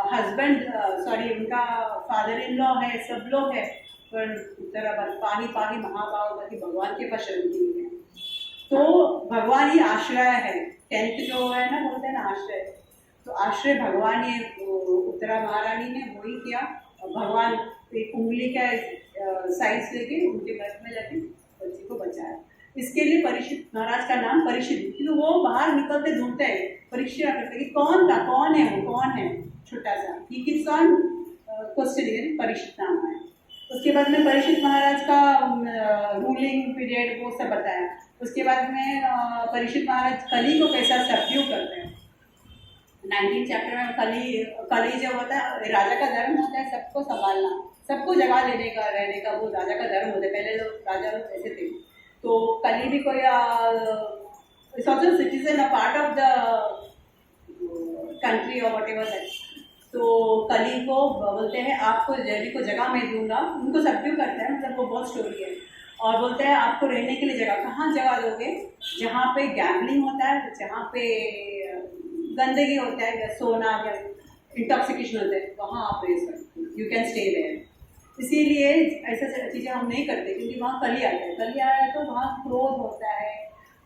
husband, sorry उनका फादर इन लॉ है, सब लोग है, पर उत्तरा पाही पाही महाभावती भगवान के पास शरण की है। तो भगवान ही आश्रय है, 10th जो है ना, बोलते हैं ना आश्रय, तो आश्रय भगवान ही, उत्तरा महारानी ने वही किया। भगवान एक उंगली का साइज लेके उनके घर में जाके बच्ची को बचाया। इसके लिए परीक्षित महाराज का नाम परीक्षित, क्योंकि वो बाहर निकलते ढूंढते हैं, परीक्षा करते कि कौन था, कौन है वो, कौन है, छोटा सा, he keeps on questioning, Parikshit नाम है। उसके बाद में परीक्षित महाराज का रूलिंग पीरियड वो सब बताया। उसके बाद में परीक्षित महाराज कली को कैसा सब्ड्यू करते हैं। 19 चैप्टर में कली जब होता है, राजा का धर्म होता है सबको संभालना, सबको जगह देने का, रहने का, वो राजा का धर्म होता है। पहले लोग राजा लोग ऐसे थे, तो कली भी कोई it's also citizen, a part of the country और वट एवर दैट। तो कली को बोलते हैं आपको रहने को जगह मैं दूंगा, उनको सब्ड्यू करते हैं, मतलब वो बहुत स्टोरी है। और बोलते हैं आपको रहने के लिए जगह, कहाँ जगह दोगे, जहाँ पे गैम्बलिंग होता है, जहाँ पे गंदगी होता है, सोना या इंटॉक्सिकेशन होता है, वहाँ आप रह सकते हो, यू कैन स्टे देयर। इसीलिए ऐसे चीज़ें हम नहीं करते, क्योंकि वहाँ कली आता है, कली आया तो वहाँ क्रोध होता है,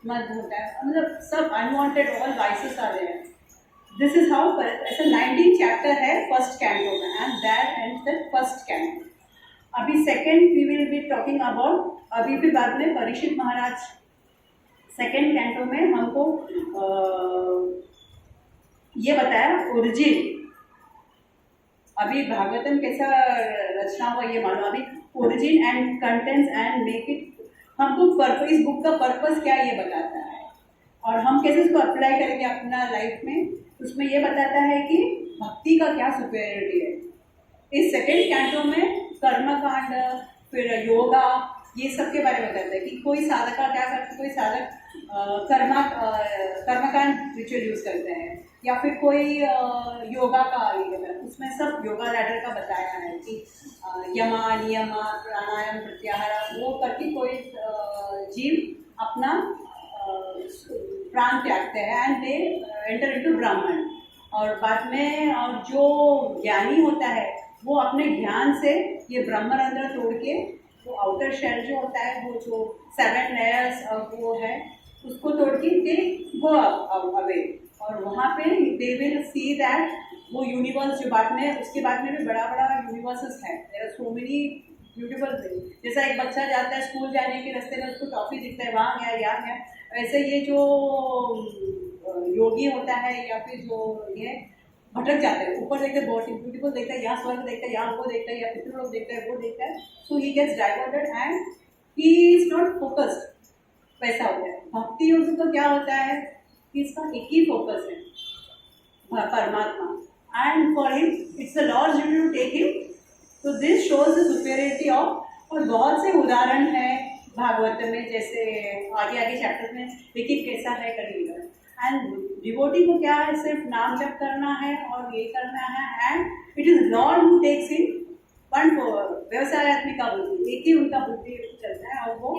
मद होता है, मतलब सब अनवांटेड ऑल वाइसेस आ रहे हैं। दिस इज हाउ, ऐसा 19 चैप्टर है फर्स्ट कैंटो में, and that ends the first canto. अभी second we will be talking about, अभी भी बाद में परीक्षित महाराज सेकेंड कैंटो में हमको ये बताया ओरिजिन। अभी भागवतम कैसा रचना हुआ ये मालूम, अभी origin and contents and make it, हमको पर्पस, इस बुक का पर्पस क्या ये बताता है और हम कैसे इसको अप्लाई करेंगे अपना लाइफ में। उसमें ये बताता है कि भक्ति का क्या सुपेरियरिटी है। इस सेकेंड कैंटो में कर्मकांड, फिर योगा, ये सब के बारे में बताता है कि कोई साधक का क्या करता है, कोई साधक कर्मकांड रिचुअल यूज करते हैं, या फिर कोई योगा का ये करता है। उसमें सब योगा लैडर का बताया है कि यमा, नियमा, प्राणायाम, प्रत्याहार, वो करके कोई जीव अपना प्राण त्यागते हैं एंड दे एंटर इनटू ब्राह्मण। और बाद में और जो ज्ञानी होता है वो अपने ज्ञान से ये ब्रह्मरंध्र तोड़ के, वो आउटर शेल जो होता है, वो जो 7 लेयर्स वो है, उसको तोड़ के दे गो अवे, और वहाँ पे दे विल सी दैट वो यूनिवर्स जो बाद में, उसके बाद में भी बड़ा बड़ा यूनिवर्सेस है। There are so many beautiful thing. जैसा एक बच्चा जाता है स्कूल जाने के रास्ते में उसको टॉफी दिखता है, वहाँ गया, यहाँ गया, वैसे ये जो योगी होता है या फिर जो ये भटक जाते हैं, ऊपर देखते हैं बहुत ब्यूटीफुल देखता है, यहाँ स्वर्ग देखता है, यहाँ वो देखता है, या पितृलोक देखता है, वो देखता है, so he gets diverted and he is not focused. वैसा होता है भक्ति योग तो क्या होता है कि इसका एक ही फोकस है, Paramatma, and for him it's the lord's duty to take him. तो this shows the superiority of, और बहुत से उदाहरण है भागवत में, जैसे आगे आगे चैप्टर में देखिए कैसा है कलियुग। एंड डिवोटी को क्या है, सिर्फ नाम जप करना है और ये करना है, and it is Lord who takes in one व्यवसाय आदमी का बुद्धि, एक ही उनका बुद्धि चलता है और वो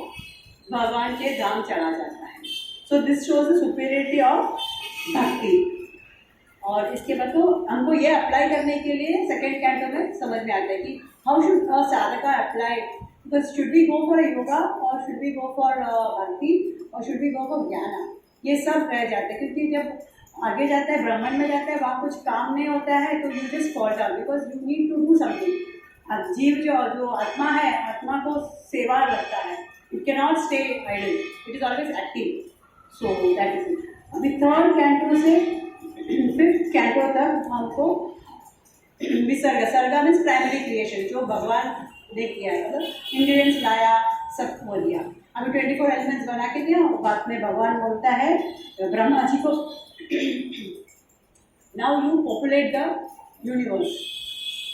भगवान के धाम चला जाता है। So this shows the superiority of भक्ति। और इसके बाद तो हमको ये अप्लाई करने के लिए सेकेंड कैंटो में समझ में आता है कि how should a sadhaka apply, because should we go for yoga और शुड वी गो फॉर भक्ति और शुड वी गो फॉर ज्ञान, ये सब रह जाते हैं। क्योंकि जब आगे जाता है ब्राह्मण में जाता है वहाँ कुछ काम नहीं होता है तो you just fall down because you need to do something. जीव जो आत्मा है, आत्मा को सेवा लगता है, it can not stay idle, it is always active. So that is it. अभी थर्ड कैंटो से फिफ्थ कैंटो तक हमको विसर्ग, सर्गा मीन्स प्राइमरी क्रिएशन, जो भगवान ने किया है, मतलब इंग्रेडिएंट्स लाया, सब वो दिया। अभी 24 एलिमेंट्स बना के दिया, बाद में भगवान बोलता है ब्रह्मा जी को, now you populate the universe.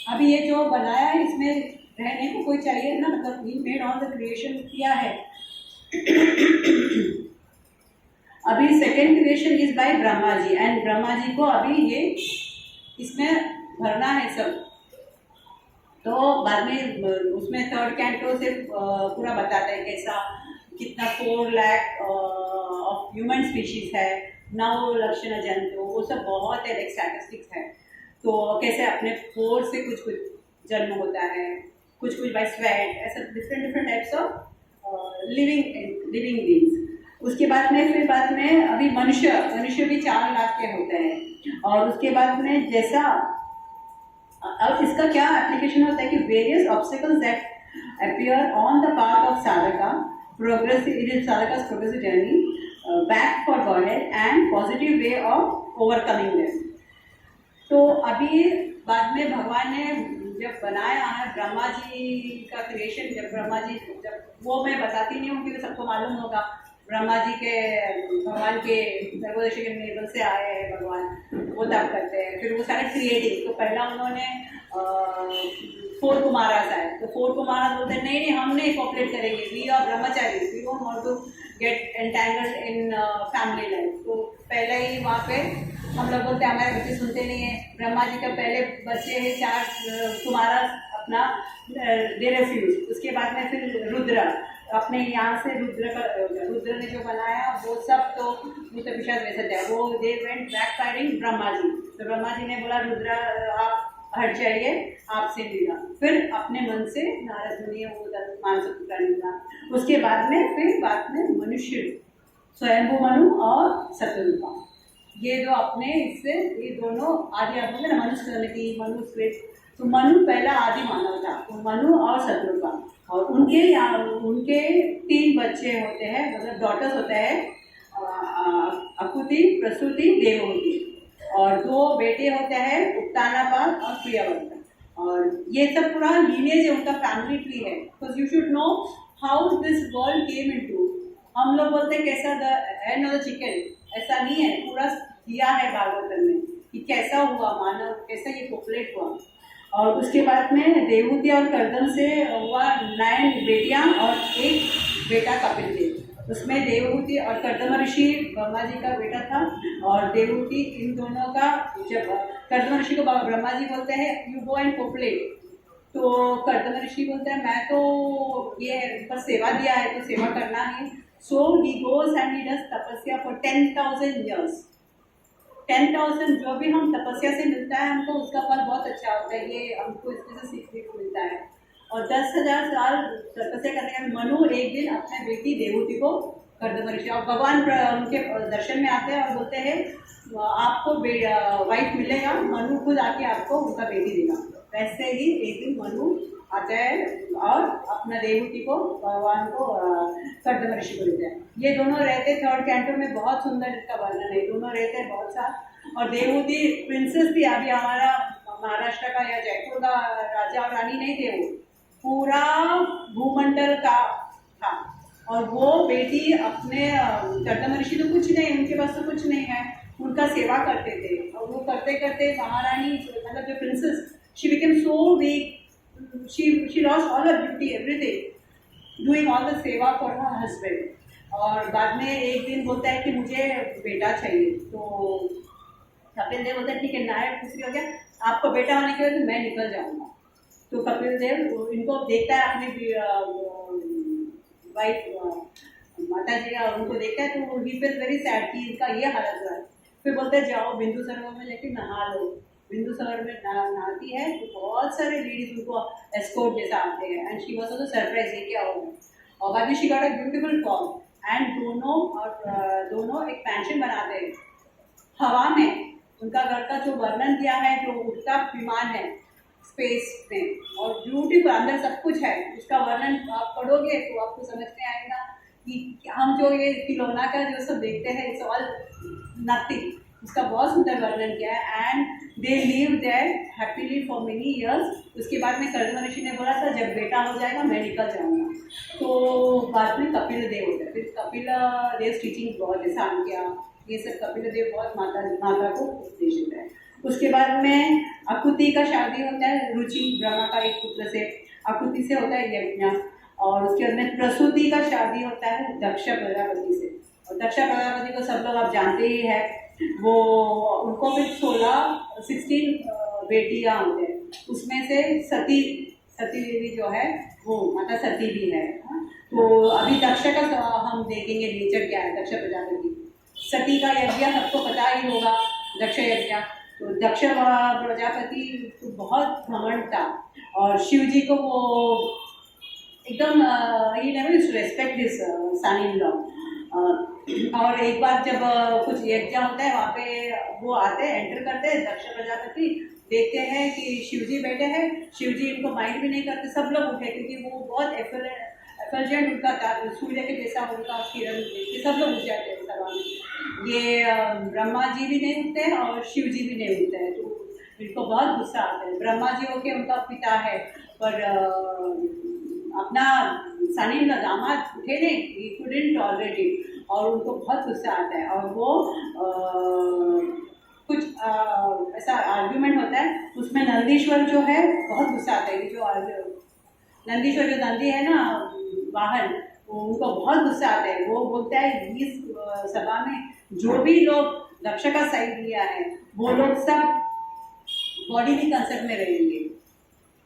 अभी ये जो बनाया है इसमें रहने को कोई चाहिए ना, मतलब he made all the creation किया है। अभी second creation is by Brahma ji, and Brahma ji को अभी ये इसमें भरना है सब। तो बाद में उसमें थर्ड कैंटो से पूरा बताते हैं कैसा कितना 4 लाख ऑफ ह्यूमन स्पीशीज है, 9 लक्षण जंतु, वो सब बहुत है, लाइक स्टैटिस्टिक्स है। तो कैसे अपने फोर से कुछ कुछ जन्म होता है, कुछ कुछ बाय स्वेट, ऐसा different types of living beings. उसके बाद में फिर बाद में अभी मनुष्य भी 4 लाख के होते हैं। और उसके बाद में जैसा अब इसका क्या एप्लीकेशन होता है कि various obstacles that appear on the path of sadhaka progressive, it is sadhaka's progressive journey back for godhead and positive way of overcoming them. तो अभी बाद में भगवान ने जब बनाया है ब्रह्मा जी का क्रिएशन, जब ब्रह्मा जी, जब वो मैं बताती नहीं हूँ क्योंकि सबको मालूम होगा, ब्रह्मा जी के भगवान के सर्वोदय के लेवल से आए हैं भगवान, वो तब करते हैं। फिर वो सारे क्रिएटिंग, तो पहला उन्होंने 4 कुमारास आए, तो 4 कुमारास बोलते हैं नहीं हम नहीं कॉपरेट करेंगे, we are brahmachari, we don't want to get entangled in family life. तो पहले ही वहाँ पे हम लोग बोलते हैं हमारे बच्चे सुनते नहीं है। ब्रह्मा जी का पहले बच्चे हैं 4 कुमारास अपना दे रिफ्यूज। उसके बाद में फिर रुद्र, अपने यहाँ से रुद्र ने जो बनाया वो सब तो मुझे विषय वैसे थे, वो they went back firing Brahma ji. तो ब्रह्मा जी ने बोला रुद्र आप हट जाइए, आपसे मिला। फिर अपने मन से नारद मुनि वो मानस पुत्र निकला। उसके बाद में मनुष्य, स्वयंभू मनु और सतरूपा, ये जो अपने इससे ये दोनों आदि आत्मा में मनुस्मृति मनुस्मृत। तो मनु पहला आदि मानव था, तो मनु और शत्रुघ्न, और उनके 3 बच्चे होते हैं, मतलब डॉटर्स होते हैं, अकुति, प्रसूति, देवहूति, और 2 बेटे होते हैं उत्तानापाद और प्रियव्रत। और ये सब पूरा लीनेज है, उनका फैमिली ट्री है। तो you should know how this world came into. हम लोग बोलते हैं कैसा the head of the chicken, ऐसा नहीं है, पूरा दिया है भागवतम में कि कैसा हुआ मानव, कैसा ये पॉपुलेट हुआ। और उसके बाद में देवहूति और कर्दम से हुआ 9 बेटियां और 1 बेटा कपिल देव। उसमें देवहूति और कर्दम ऋषि ब्रह्मा जी का बेटा था, और देवहूति इन दोनों का, जब कर्दम ऋषि को ब्रह्मा जी बोलते हैं यू गो एंड पॉपुलेट, तो कर्दम ऋषि बोलते हैं मैं तो ये पर सेवा दिया है तो सेवा करना है। So he goes and he does tapasya for 10,000 years। 10,000 जो भी हम तपस्या से मिलता है हमको उसका फल बहुत अच्छा होता है, ये हमको इसमें से सीखने को मिलता है। और 10,000 साल तपस्या करने के मनु एक दिन अपने बेटी देवहूति को कर्दम ऋषि, और भगवान उनके दर्शन में आते हैं और बोलते हैं आपको वाइफ मिलेगा, मनु खुद आके आपको उनका बेटी देगा। वैसे ही एक दिन मनु आता है और अपना देवहूति को भगवान को कर्दम ऋषि को देते हैं। ये दोनों रहते थर्ड कैंटो में, बहुत सुंदर इसका वर्णन है, दोनों रहते हैं बहुत साल। और देवहूति प्रिंसेस थी, अभी हमारा महाराष्ट्र का या जयपुर का राजा और रानी नहीं थे, वो पूरा भूमंडल का था। और वो बेटी अपने कर्दम ऋषि तो कुछ नहीं, उनके पास तो कुछ नहीं है, उनका सेवा करते थे। और वो करते करते महारानी मतलब जो princess, she became so weak, she lost all her beauty, everything, doing all the सेवा for her husband। और बाद में एक दिन बोलता है कि मुझे बेटा चाहिए, तो कपिल देव बोलते हैं ठीक है नायक खुशी हो गया, आपको बेटा होने के बाद मैं निकल जाऊंगा। तो कपिल देव इनको देखता है अपने वाइफ माता जी उनको देखता है तो ही फील वेरी सैड कि इनका ये हालत हुआ है। फिर बोलते हैं जाओ बिंदु सरोवर में लेके नहा लो। बिंदु सरोवर में नहाती है तो बहुत सारे लेडीज उनको एस्कॉर्ट जैसा आते हैं and she was also surprise ये क्या होगा। और बाद में she got a beautiful form and दोनों एक पेंशन बनाते हैं हवा में। उनका घर का जो वर्णन किया है, जो उड़ता विमान है स्पेस में और ब्यूटीफुल अंदर सब कुछ है, उसका वर्णन आप पढ़ोगे तो आपको समझ में आएगा कि हम जो ये खिलौना का जो सब देखते हैं इट्स ऑल नथिंग। उसका बहुत सुंदर वर्णन किया है and they live there happily for many years. उसके बाद में कर्दम ऋषि ने बोला था जब बेटा हो जाएगा मैं निकल जाऊंगा। तो बाद में कपिल देव होता है, फिर कपिल देव टीचिंग बहुत एहसान किया, ये सब कपिल देव बहुत माता को उपदेश देता है। उसके बाद में अकुति का शादी होता है रुचि ब्रह्मा का एक पुत्र से, अकुति से होता है यज्ञ। और उसके बाद में प्रसूति का शादी होता है दक्ष प्रजापति से। और दक्ष प्रजापति को सब लोग आप जानते ही है, वो उनको फिर 16 बेटियां होते हैं, उसमें से सती देवी जो है वो माता सती भी है। तो अभी दक्ष का हम देखेंगे नेचर क्या है दक्ष प्रजापति। सती का यज्ञ सबको पता ही होगा, दक्ष यज्ञ। तो दक्ष प्रजापति तो बहुत घमंड था और शिव जी को वो एकदम ही never respect this son in law. और एक बार जब कुछ यज्ञ होता है वहाँ पे वो आते हैं, एंटर करते हैं दक्ष प्रजापति, देखते हैं कि शिवजी बैठे हैं, शिवजी इनको माइंड भी नहीं करते, सब लोग उठे क्योंकि वो बहुत एफर्जेंट उनका था, सूर्य के जैसा उनका किरण देखते सब लोग उठ जाते हैं सभा में। ये ब्रह्मा जी भी नहीं उठते और शिव जी भी नहीं उठते हैं, तो इनको बहुत गुस्सा आता है। ब्रह्मा जी होके उनका पिता है पर अपना सनी दामाद उठे नहीं, ही कुडंट टॉलरेट इट और उनको बहुत गुस्सा आता है। और वो कुछ ऐसा आर्ग्यूमेंट होता है, उसमें नंदीश्वर जो है बहुत गुस्सा आता है। जो नंदीश्वर जो नंदी है ना वाहन, उनको बहुत गुस्सा आता है। वो बोलता है इस सभा में जो भी लोग दक्ष का साइड लिया है वो लोग सब बॉडीली कंसेप्ट में रहेंगे,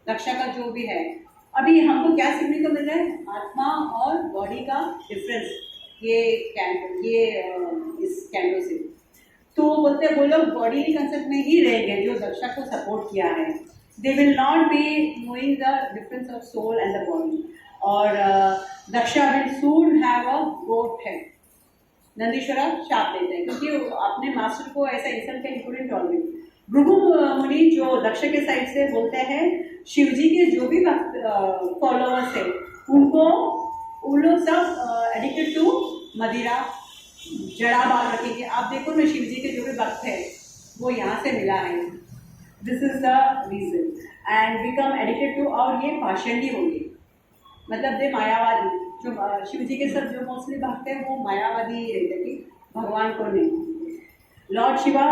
दक्ष का जो भी है। अभी हमको क्या सीखने को मिल रहा है, आत्मा और बॉडी का डिफरेंस ये इस कैंडो से। तो बोलते हैं वो लोग बॉडीली कंसेप्ट में ही रहेंगे जो दक्षा को सपोर्ट किया है। They will not be knowing the difference of soul and the body. और Daksha will soon have a goat head. Nandishvara शाप देते हैं क्योंकि अपने मास्टर को ऐसा इंसल्ट के इंक्लूडिंग टॉलरेट। भृगु मुनि जो दक्ष के साइड से बोलते हैं शिवजी के जो भी फॉलोअर्स है उनको उन लोग सब एडिक्टेड टू मदिरा जड़ा बाल रखेंगे। आप देखो ना शिवजी के जो भी भक्त है वो यहाँ से मिला है, this is the reason and become addicted to. और ये पाषंडी होंगे, मतलब ये मायावादी। जो शिवजी के सब जो मोस्टली भक्त है वो मायावादी रहते कि भगवान को नहीं। लॉर्ड शिवा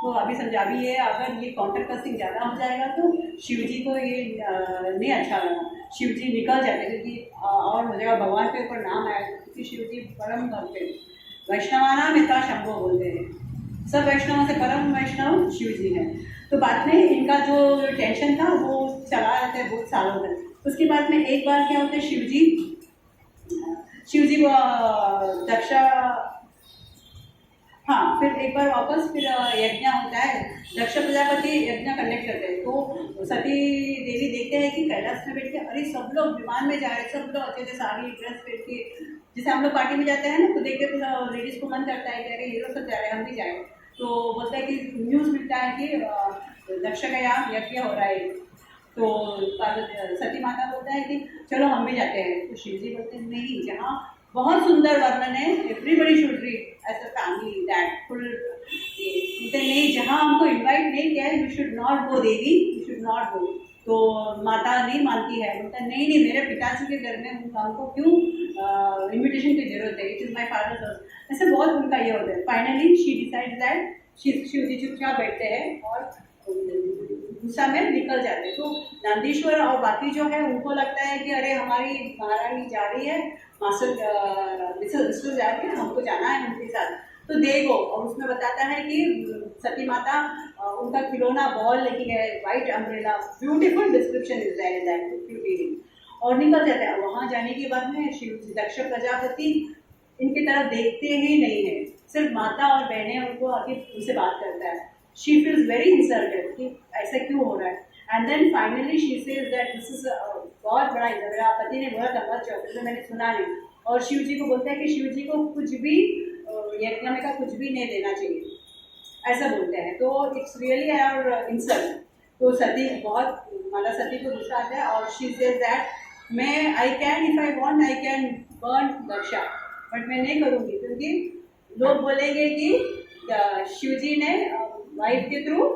तो अभी समझा भी है, अगर ये काउंटर कास्टिंग ज़्यादा हो जाएगा तो शिवजी को ये नहीं अच्छा लगा, शिवजी निकल जाते क्योंकि और हो जाएगा भगवान के ऊपर नाम आया क्योंकि शिवजी परम भक्त है। वैष्णवाना मिता शंभो बोलते हैं, सब वैष्णवों से परम वैष्णव शिवजी है। तो बाद में इनका जो टेंशन था वो चला रहता है बहुत सालों तक। उसके बाद में एक बार क्या होता है, शिवजी वो दक्षा, हाँ फिर एक बार वापस फिर यज्ञ होता है, दक्ष प्रजापति यज्ञ कंडक्ट करते हैं। तो सती देवी देखते हैं कि कैलाश में बैठ के अरे सब लोग विमान में जा रहे हैं, सब लोग अच्छे से साड़ी ड्रेस पहन के, जैसे हम लोग पार्टी में जाते हैं ना तो देखते तो लेडीज को मन करता है कि अरे ये लोग सब जा रहे हैं हम भी जाए। तो बोलता है कि न्यूज़ मिलता है कि दक्ष का यहाँ यज्ञ हो रहा है। तो सती माता बोलता है कि चलो हम भी जाते हैं। तो शिवजी बोलते हैं नहीं, जहाँ बहुत सुंदर वर्णन है, everybody should read as a family that full. नहीं, जहाँ हमको इनवाइट नहीं किया है, you should not go Devi, you should not go. तो माता नहीं मानती है, बोलता है नहीं नहीं मेरे पिताजी के घर में हमको क्यों इन्विटेशन की जरूरत है, it is my father's house. ऐसे बहुत उनका ये होता है। Finally she decide that Shivji चुपचाप बैठते हैं और गुस्सा में निकल जाते हैं। तो नंदीश्वर और बाकी जो है उनको लगता है कि अरे हमारी महारानी जा रही है, मास्टर मिस्टर जा रही है, हमको जाना है उनके साथ, तो देखो। और उसमें बताता है कि सती माता उनका खिलौना बॉल लेके गए, white umbrella, beautiful description is there in that, और निकल जाता है। वहाँ जाने के बाद में शिव दक्ष प्रजापति इनकी तरफ देखते ही नहीं है, सिर्फ माता और बहनें उनको आके उनसे बात करता है. शी फील्स वेरी इंसल्टेड कि ऐसा क्यों हो रहा है. And then finally she says that this is बहुत बड़ा, मेरा पति ने बोला था बहुत चौथे में, मैंने सुना नहीं. और शिव जी को बोलता है कि शिव जी को कुछ भी यज्ञ में का कुछ भी नहीं देना चाहिए, ऐसा बोलते हैं. तो इट्स रियली आवर इंसल्ट. तो सती बहुत, माता सती को गुस्सा आता है और शी सेज दैट मैं I can, if I want I can burn Daksha, but मैं नहीं करूँगी क्योंकि लोग बोलेंगे कि शिव जी ने वाइफ के थ्रू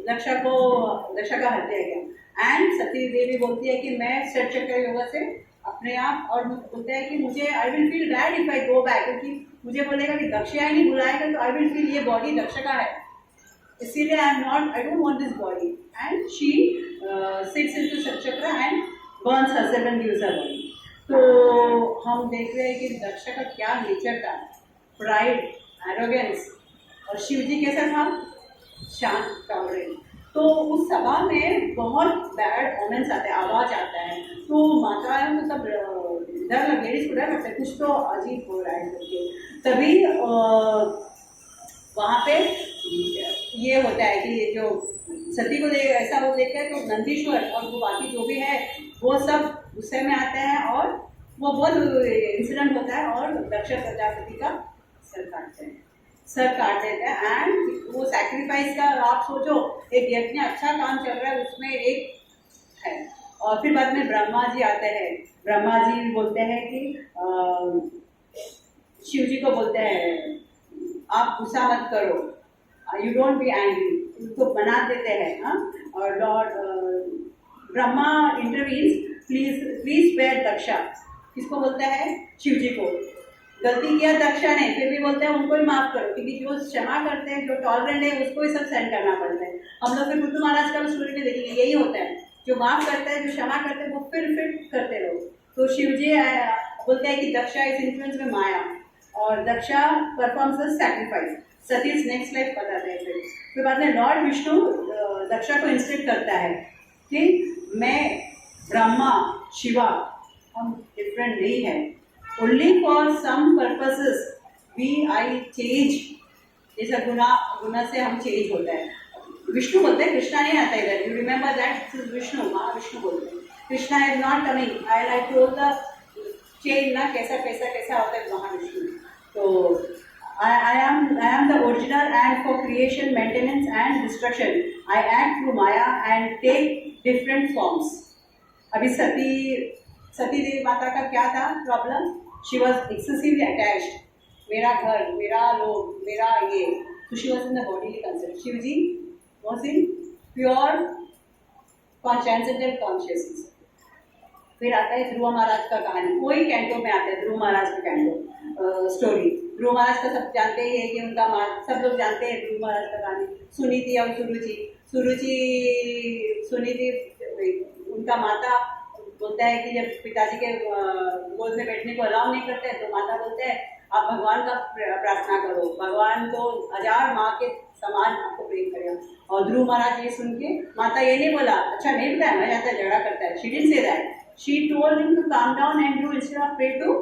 दक्षा का हत्या किया. एंड सती देवी बोलती है कि मैं षट चक्र योगा से अपने आप, और बोलते हैं कि मुझे I will feel bad if I go back, क्योंकि मुझे बोलेगा कि दक्षा ही नहीं बुलाएगा तो आई विल फील ये बॉडी दक्षा का है, इसीलिए I don't want this body. And she sits into shat chakra and burns herself and gives her body. तो हम देख रहे हैं कि दक्षा का क्या नेचर था, प्राइड, एरोगेंस. और शिव जी कैसा था, शांत, टॉलरेंट. तो उस सभा में बहुत बैड ओमेंस आते हैं, आवाज आता है. तो माताएं तो सब डर लग, लेडीज को डर लगता है कुछ तो अजीब हो रहा है करके. तभी वहाँ पे ये होता है कि ये जो सती को ऐसा वो देखते हैं तो नंदीश्वर और वो बाकी जो भी है वो सब गुस्से में आते हैं और वो बहुत इंसिडेंट होता है और दक्ष प्रजापति का सर काट देते हैं. एंड वो सैक्रिफाइस का आप सोचो, एक यज्ञ अच्छा काम चल रहा है उसमें एक है. और फिर बाद में ब्रह्मा जी आते हैं. ब्रह्मा जी बोलते हैं कि शिव जी को बोलते हैं आप गुस्सा मत करो, यू डोंट बी एंग्री, उनको बना देते हैं. हाँ, और Lord Brahma intervenes, please spare Daksha. किसको बोलता है, शिव जी को. गलती किया दक्षा ने, फिर भी बोलते हैं उनको ही माफ करो, क्योंकि जो क्षमा करते हैं, जो टॉलरेंट है, उसको ही सब सहन करना पड़ता है. हम लोग फिर बुद्ध महाराज का स्टोरी में देखेंगे यही होता है, जो माफ करते हैं, जो क्षमा करते हैं, वो फिर करते रहो. तो शिव जी बोलते हैं कि दक्षा इज इन्फ्लुएंस में माया और Daksha performs the sacrifice. Sati's next life बताते हैं. फिर बाद में लॉर्ड विष्णु दक्षा को इंस्ट्रक्ट करता है कि मैं, ब्रह्मा, शिवा, हम डिफरेंट नहीं है. Only for some purposes we I change. जैसा गुना से हम चेंज होता है. विष्णु बोलते हैं, कृष्णा नहीं आता इधर. You remember that Vishnu, Mahavishnu बोलते हैं. Krishna is not coming. I like to the change ना, कैसा होता है महाविष्णु. तो I am the original, and for creation, maintenance and destruction I act through Maya and take different forms. अभी सती देवी माता का क्या था problem? She was excessively attached. मेरा घर, मेरा लोग, मेरा ये. So she was in the bodily concept. Shiv ji was in pure transcendental consciousness. फिर आता है ध्रुव महाराज का कहानी. कोई कैंटो में आता है ध्रुव महाराज का कैंटो स्टोरी. ध्रुव महाराज का सब जानते ही है कि उनका सब लोग जानते हैं ध्रुव महाराज का कहानी. सुनीति और सुनीति उनका माता बोलता है कि जब पिताजी के गोद में बैठने को अलाउ नहीं करते हैं तो माता बोलते हैं आप भगवान का प्रार्थना करो, भगवान को 1000 माँ के समान आपको प्रेम करेगा. और ध्रुव महाराज ये सुन के, माता ये नहीं बोला अच्छा नहीं बताया, मैं जाता झगड़ा करता है. She didn't say that. She told him to calm down and do instead of pray to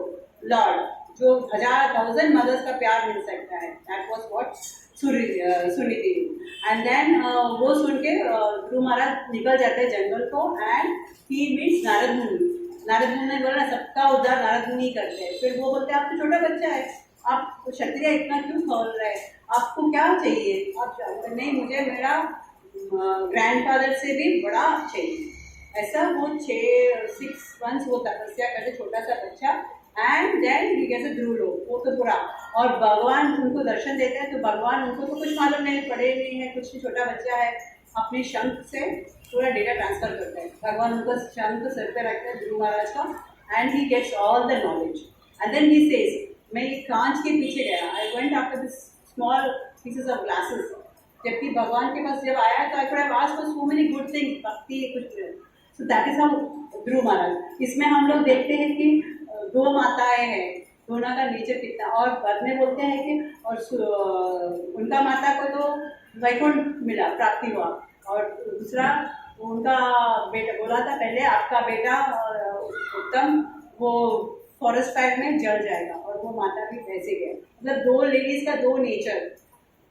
Lord. जो 1000 मदर्स का प्यार मिल सकता है. That was what Suniti. And then वो सुन के ध्रुव महाराज निकल जाते हैं जंगल को एंड ही मीट्स नारद मुनि. नारद मुनि ने बोला सबका उद्धार नारद मुनि करते हैं. फिर वो बोलते हैं आप तो छोटा बच्चा है, आप क्षत्रिय इतना क्यों खोल रहे हैं, आपको क्या चाहिए? आप नहीं, मुझे मेरा ग्रैंडफादर से भी बड़ा चाहिए. ऐसा वो 6 months वो तपस्या करते, छोटा सा बच्चा. And then he gets a Dhruva loka. वो तो पूरा, और भगवान उनको दर्शन देते हैं. तो भगवान, उनको तो कुछ मालूम नहीं, पढ़े नहीं है कुछ, छोटा बच्चा है, अपने शंख से पूरा डेटा ट्रांसफर करता है. भगवान उनको शंख सिर पे रखते हैं ध्रुव महाराज का. And he gets all the knowledge. And then he says मैं एक कांच के पीछे गया. I went after this small pieces of glasses. जबकि भगवान के पास जब आया तो I could have asked for so many good things, भक्ति कुछ. So that is how Dhruv Maharaj. इसमें हम लोग देखते हैं कि 2 माताएं हैं, दोनों का नेचर कितना. और बाद में बोलते हैं कि और उनका माता को तो वैकुंठ मिला, प्राप्ति हुआ. और दूसरा उनका बेटा बोला था पहले आपका बेटा उत्तम वो फॉरेस्ट फायर में जल जाएगा और वो माता भी वैसे गए। मतलब दो लेडीज का दो nature,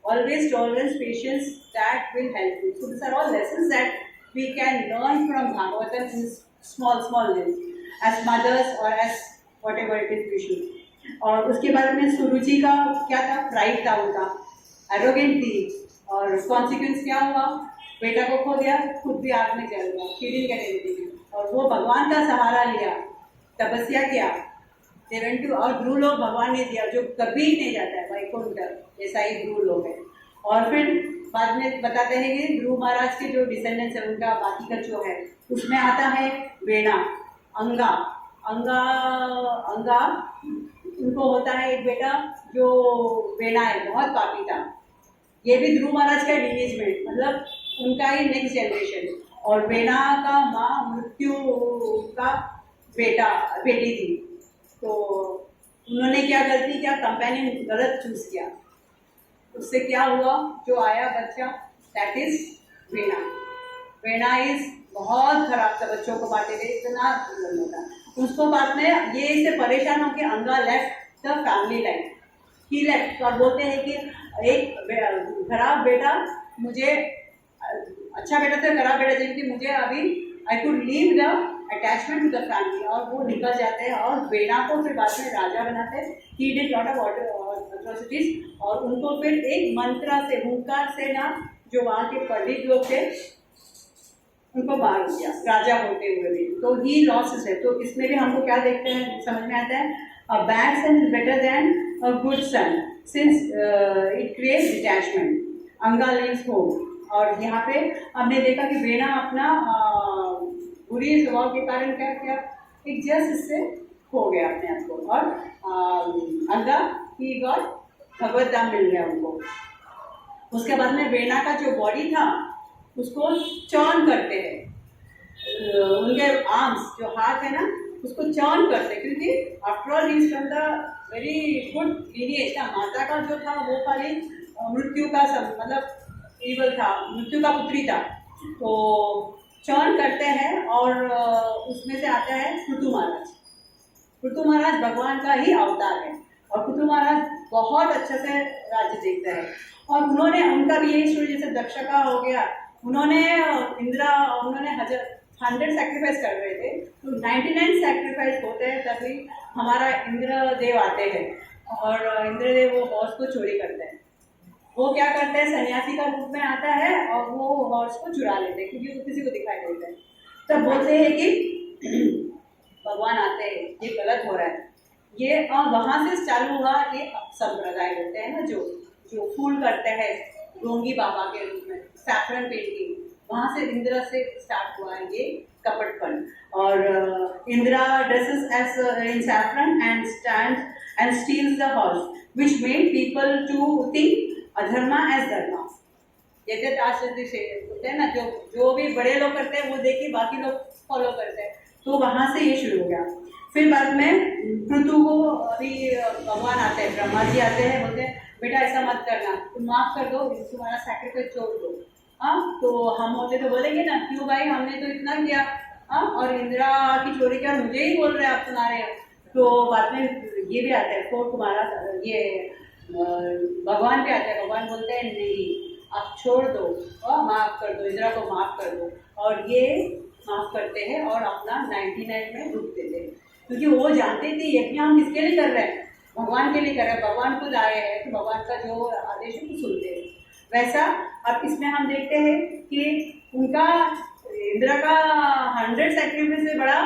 always tolerance, patience, that will help you. So these are all lessons that we can learn from Bhagavatam in small ways, as mothers or as whatever it is we should. और उसके बाद में सुरुचि का क्या था, pride था उनका, arrogant थी, और कॉन्सिक्वेंस क्या हुआ, बेटा को खो दिया, खुद भी आग में जल गया, शी डिडंट गेट एनीथिंग, और वो भगवान का सहारा लिया, तपस्या किया, दे वेंट टू, और ध्रुव लोग भगवान ने दिया जो कभी नहीं जाता है, वैकुंठ ऐसा ही ध्रुव लोग है। और फिर बाद में बताते हैं कि ध्रुव महाराज के जो डिसेंडेंट्स है उनका बाकी का जो है उसमें आता है वेणा, अंगा, अंगा अंगा उनको होता है एक बेटा जो वेणा है, बहुत पापी था, ये भी ध्रुव महाराज का लिनेज में, मतलब उनका ही नेक्स्ट जनरेशन। और वेणा का माँ मृत्यु का बेटी थी, तो उन्होंने क्या गलती किया, कंपेनियन गलत चूज किया, उससे क्या हुआ, जो आया बच्चा that is Vena. Vena is बहुत खराब था, बच्चों को बांटे थे, इतना होता। उसको बाद में ये इससे परेशान होकर अंगा left the family life, he left, और बोलते हैं कि एक खराब बेटा मुझे, अच्छा बेटा तो खराब बेटा चाहिए कि मुझे अभी I could leave the attachment to the family, और वो निकल जाते हैं और वेणा को फिर बाद में राजा बनाते हैं। He did lot of atrocities, और उनको फिर एक मंत्र से, हुंकार से ना, जो वहाँ के पंडित लोग थे उनको मार दिया राजा होते हुए भी, तो ही लॉस है। तो इसमें भी हमको क्या देखते हैं, समझ में आता है, a bad son is better than a good son since it creates detachment, Anga leaves home. और यहाँ पे हमने देखा कि वेणा अपना बुरी स्वभाव के कारण क्या किया, एक जस्ट इससे हो गया अपने आप को, और अंगा ही गॉट भगवत धाम मिल गया उनको। उसके बाद में वेणा का जो बॉडी था उसको चॉन करते हैं, उनके आर्म्स जो हाथ है ना उसको चॉन करते, क्योंकि after all is from the very good lineage था, माता का जो था वो खाली मृत्यु का सब, मतलब ईवल था, मृत्यु का पुत्री था, तो चॉन करते हैं। और उसमें से आता है पृथु महाराज। पृथु महाराज भगवान का ही अवतार है, और पृथु महाराज बहुत अच्छे से राज्य देखते हैं, और उन्होंने, उनका भी यही स्टोरी जैसे दक्ष का हो गया, उन्होंने 100 सैक्रिफाइस कर रहे थे, तो 99 सैक्रिफाइस होते हैं तभी हमारा इंद्रदेव आते हैं, और इंद्रदेव वो हॉर्स को चोरी करते हैं। वो क्या करते हैं, सन्यासी का रूप में आता है और वो हॉर्स को चुरा लेते हैं, क्योंकि वो किसी को दिखाई देता है। तब बोलते हैं कि भगवान आते हैं, ये गलत हो रहा है, ये वहाँ से चालू हुआ ये संप्रदाय होते हैं ना, जो फूल करते हैं ढोंगी बाबा के रूप में, सैफरन पेंटिंग, वहाँ से इंदिरा से स्टार्ट हुआ है ये कपटपन। और Indra dresses as in saffron and stand and steals the horse, which made people to think adharma as dharma. जैसे आज होते हैं ना, जो भी बड़े लोग करते हैं वो देखिए बाकी लोग फॉलो करते हैं, तो वहाँ से ये शुरू हो गया। फिर बाद में पृथु को अभी भगवान आते हैं, ब्रह्मा जी आते हैं, बोलते हैं बेटा ऐसा मत करना, तुम माफ कर दो, तुम्हारा सैक्रिफाइस छोड़ दो। हाँ, तो हम होते तो बोलेंगे ना, क्यों भाई हमने तो इतना किया, हाँ, और इंदिरा की चोरी क्या मुझे ही बोल रहे हैं आप तुम्हारे। तो बाद में ये भी आता है, तो तुम्हारा ये भगवान पे आता है, भगवान बोलते हैं नहीं आप छोड़ दो और माफ़ कर दो, इंदिरा को माफ़ कर दो, और ये माफ़ करते हैं और अपना 99 में रुक देते हैं, क्योंकि वो जानते थे यज्ञ हम किसके लिए कर रहे हैं, भगवान के लिए कर रहे हैं, भगवान खुद आए हैं, तो भगवान का जो आदेश है वो सुनते हैं। वैसा अब इसमें हम देखते हैं कि उनका इंदिरा का 100 सैक्रिफाइस से बड़ा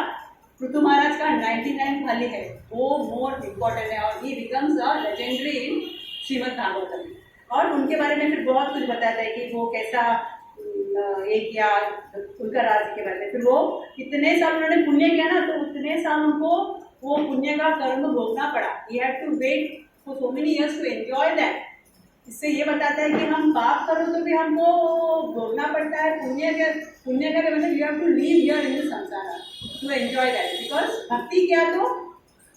पृथु महाराज का 99 थाली है, वो मोर इम्पोर्टेंट है, और ही बिकम्स अ लेजेंडरी इन श्रीमद् भागवतम। और उनके बारे में फिर बहुत कुछ बताता है कि वो कैसा एक या उनका राज्य के बारे में, फिर वो इतने साल उन्होंने पुण्य किया ना, तो उतने साल उनको वो पुण्य का कर्म भोगना पड़ा, you have to wait for so many years to enjoy that. इससे ये बताता है कि हम पाप करो तो भी हमको भोगना पड़ता है, पुण्य का मतलब you have to live here in the sansar to enjoy that, because भक्ति किया तो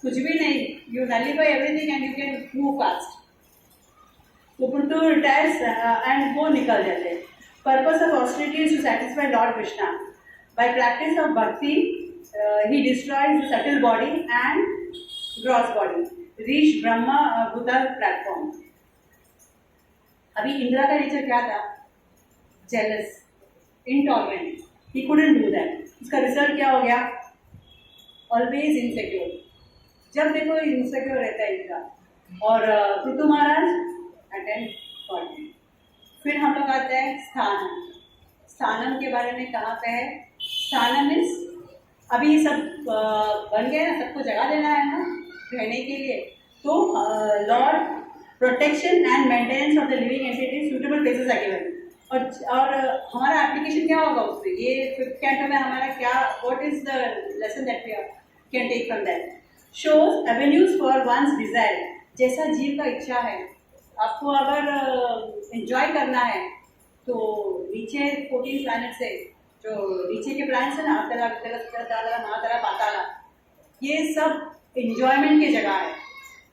कुछ भी नहीं, you nullify everything and you can move fast. तो पृथु रिटायर्स एंड वो निकल जाते हैं। Purpose of austerity is to satisfy Lord Krishna by practice of bhakti, he destroys the subtle body and gross body, reach Brahma Buddha platform. अभी इंद्रा का नेचर क्या था? Jealous, intolerant, he couldn't do that. उसका रिजल्ट क्या हो गया? ऑलवेज इनसिक्योर, जब देखो इनसिक्योर रहता है इनका। और पृथु महाराज अटेंड गॉड। फिर हम लोग आते हैं स्थानम। स्थानम के बारे में कहाँ पे है? स्थानम इज, अभी ये सब बन गया ना, सबको जगह देना है ना रहने के लिए, तो Lord protection and maintenance of the living entities suitable places are given. और हमारा एप्लीकेशन क्या होगा उसमें? ये 5th कैंटो में हमारा क्या, what is the lesson that we can take from that? Shows avenues for one's desire. जैसा जीव का इच्छा है, आपको अगर एंजॉय करना है तो नीचे 14 प्लैनेट से, जो नीचे के प्लैनेट्स है ना, अतला तला महातला पाताला, ये सब एंजॉयमेंट की जगह है।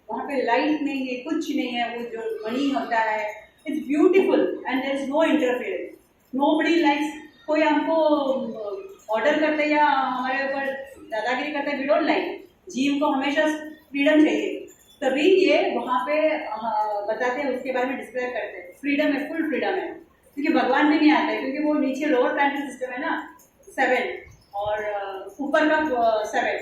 वहाँ पे लाइट नहीं है, कुछ नहीं है, वो जो मनी होता है, it's beautiful and there is no interference, nobody likes. कोई हमको ऑर्डर करते या हमारे ऊपर दादागिरी करते, वी डोंट लाइक। जीव को हमेशा फ्रीडम चाहिए, तभी ये वहाँ पे बताते हैं, उसके बारे में डिस्क्राइब करते हैं। फ्रीडम है, फुल फ्रीडम है, क्योंकि भगवान भी नहीं आता है, क्योंकि वो नीचे लोअर प्लैनेटरी सिस्टम है ना 7, और ऊपर का 7,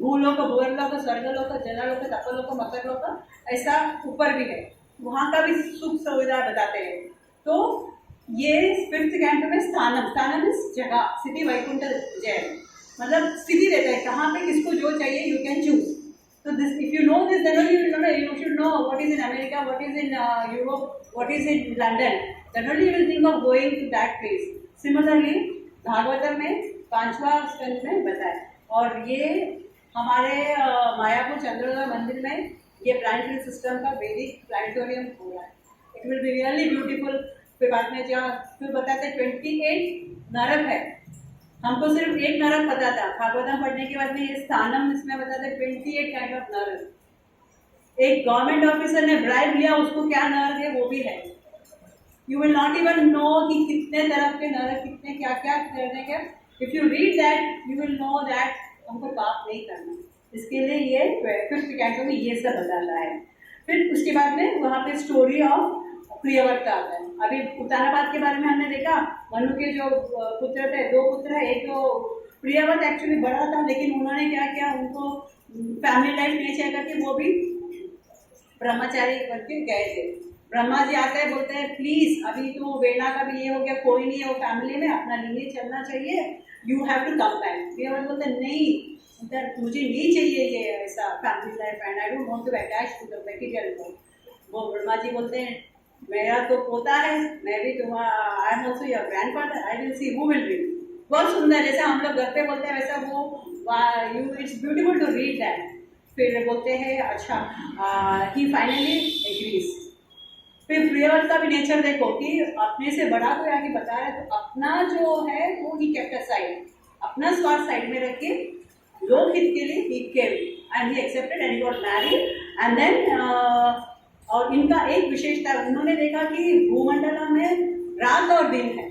भूलोक, भुवनलोक, स्वर्गलोक, जनलोक, तपलोक, मकरलोक, ऐसा ऊपर भी है, वहाँ का भी सुख सुविधा बताते हैं। तो ये 5th कैंटो में स्थानम, स्थानम इस जगह, सिटी वैकुंठ जय, मतलब स्थिति रहता है कहाँ पे किसको जो चाहिए, you can choose. So this, if you know this, then only you should know what is in America, what is in Europe, what is in London. Then only you will think of going to that place. Similarly, Bhagavatam में 5वां स्कंद में बताया, और ये हमारे मायापुर चंद्रोदय मंदिर में ये प्लानिटरी सिस्टम का वैदिक प्लानिटोरियम हो रहा है। It will be really beautiful. फिर बाद में जहाँ फिर बताते हैं 28 नरक है, हमको सिर्फ एक नरक पता था, भागवतम पढ़ने के बाद में ये स्थानम इसमें बताते हैं 28 काइंड ऑफ नरक। एक गवर्नमेंट ऑफिसर ने ब्राइब लिया, उसको क्या नरक है वो भी है। You will not even know कि कितने तरह के नरक, कितने क्या क्या करने के। If you read that you will know that हमको पाप नहीं करना। इसके लिए ये 5th कैंटो में ये सब बताता है। फिर उसके बाद में वहाँ पे स्टोरी ऑफ प्रियव्रत आता है। अभी उतानाबाद के बारे में हमने देखा, मनु के जो पुत्र थे, 2 पुत्र है, एक तो प्रियव्रत एक्चुअली बड़ा था, लेकिन उन्होंने क्या किया, उनको फैमिली लाइफ नहीं चाहिए करके वो भी ब्रह्मचारी करके गए थे। ब्रह्मा जी आते हैं, बोलते हैं प्लीज अभी तो वेला का भी ये हो गया, कोई नहीं है वो फैमिली में, अपना लीनिएज चलना चाहिए, you have to come back. Priyavrata बोलते हैं नहीं, मुझे नहीं चाहिए ये ऐसा family life, and I don't want to attach to the material world. वो ब्रह्मा जी बोलते हैं मेरा तो पोता है, मैं भी तुम्हारा, I am also your grandfather, I will see who will read. बहुत सुंदर, जैसे हम लोग घर पे बोलते हैं वैसा वो, you it's beautiful to read that. फिर बोलते हैं अच्छा, ही फाइनली एग्रीज। फिर प्रियव्रत का भी नेचर देखो कि अपने से बड़ा कोई आगे बता रहा है तो अपना जो है वो ही केप्ट असाइड, अपना स्वार्थ साइड में रख के लोक हित के लिए he came and he accepted and he got married. And then और इनका एक विशेषता, उन्होंने देखा कि भूमंडल में रात और दिन है,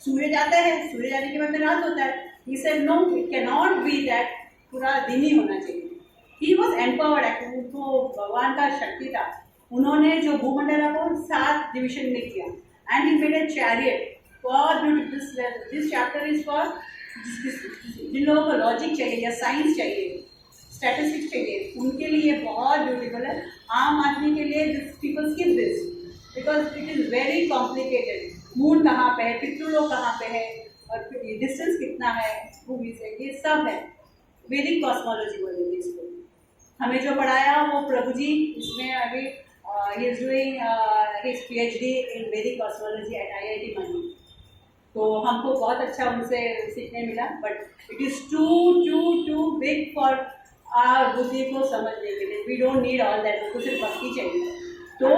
सूर्य जाता है, सूर्य जाने के बाद में रात होता है। He said no, it can not be that पूरा दिन ही होना चाहिए। ही वॉज एम्पावर्ड, एक्चुअली उनको भगवान का शक्ति था। उन्होंने जो भूमंडल को 7 डिविजन में किया and he made a chariot. बहुत beautiful. This chapter is for जिन लोगों को लॉजिक चाहिए या साइंस चाहिए, स्टैटिस्टिक्स चाहिए, उनके लिए बहुत ब्यूटीफुल है। आम आदमी के लिए this people skip this because it is very complicated. Moon कहाँ पे है, पितृलोक कहाँ पे है, और डिस्टेंस कितना है भूमि से, ये सब है। वैदिक कॉस्मोलॉजी बोलेंगे इसको। हमें जो पढ़ाया वो प्रभु जी, इसमें अभी he is doing his PhD इन वैदिक कॉस्मोलॉजी एट IIT मनु। तो हमको बहुत अच्छा उनसे सीखने मिला, but it is too big for our बुद्धि को समझने के लिए। We don't need all that, उसको सिर्फ भक्ति चाहिए। तो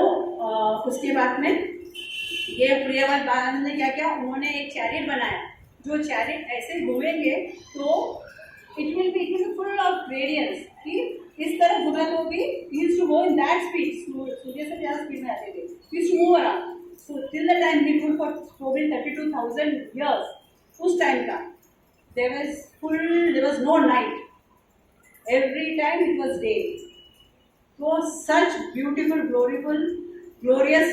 उसके बाद में ये प्रियव्रत बालानंद ने क्या किया, उन्होंने एक चैरियट बनाया। जो चैरियट ऐसे घूमेंगे तो it will be full of radiance, कि इस तरह घूमे तो भी used to go in that speed, सूर्य से ज़्यादा स्पीड में आते थे, used to move around. So till the time he for 32,000 years, उस टाइम का there was no night. every time it was day. So such beautiful, glorious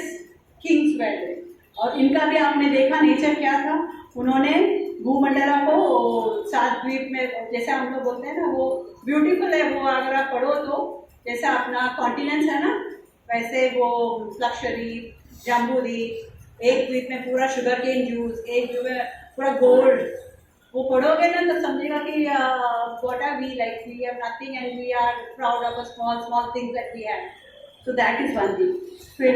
kings were there. और इनका भी आपने देखा नेचर क्या था, उन्होंने भूमंडला को 7 द्वीप में, जैसे हम लोग बोलते हैं ना, वो ब्यूटीफुल है वो, अगर आप पढ़ो तो जैसा अपना कॉन्टिनेंट्स है ना, वैसे वो लक्षद्वीप, जम्बूद्वीप, एक द्वीप में पूरा शुगर केन जूस, एक द्वीप में पूरा गोल्ड, वो पढ़ोगे ना तो समझेगा कि what are we, like we have nothing and we are proud of a small things that we have. So that is one thing. फिर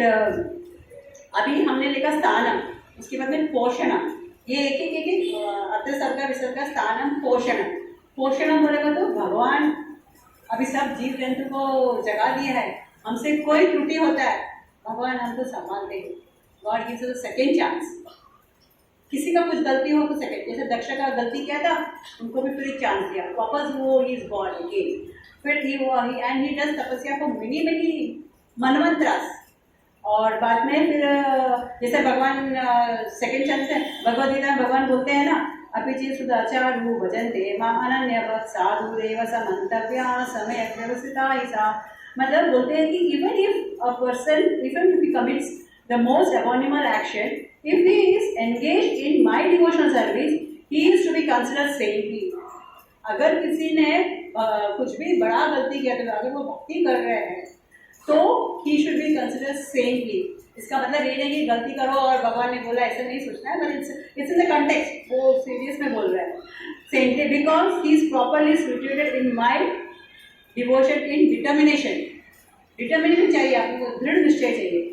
अभी हमने लिखा स्थानम, उसके बाद में पोषणम. ये एक अर्थ सर्ग विसर्ग स्थानम पोषणम. पोषणम बोलेगा तो भगवान अभी सब जीव जंतु को जगा दिया है, हमसे कोई त्रुटि होता है भगवान हमको संभालते हैं. God gives us a second chance. किसी का कुछ गलती हो तो सेकेंड, जैसे दक्ष का गलती किया था, उनको भी फिर एक चांस दिया, वापस वो ही इज गॉड अगेन. फिर ही वो एंड ही डज तपस्या को मिनी मनवंतरास. और बाद में फिर जैसे भगवान सेकेंड चांस है, भगवद गीता में भगवान बोलते हैं ना, अपिचि सुदाचारू भजन्ते मां अनन्य भक्त साधु देव समंतव्या समय व्यवस्थिता ऐसा. मतलब बोलते हैं कि even if a person, even if he commits the most abominable action, if he is engaged in my devotional service, he is to be considered saintly. अगर किसी ने कुछ भी बड़ा गलती किया तो अगर वो भक्ति कर रहे हैं तो he should be considered saintly. इसका मतलब ये नहीं कि गलती करो और भगवान ने बोला, ऐसा नहीं सोचना है, but it's in the context, वो सीरियस में बोल रहा है. saintly because he is properly situated in my devotion in determination. determination चाहिए आपको, दृढ़ निश्चय चाहिए.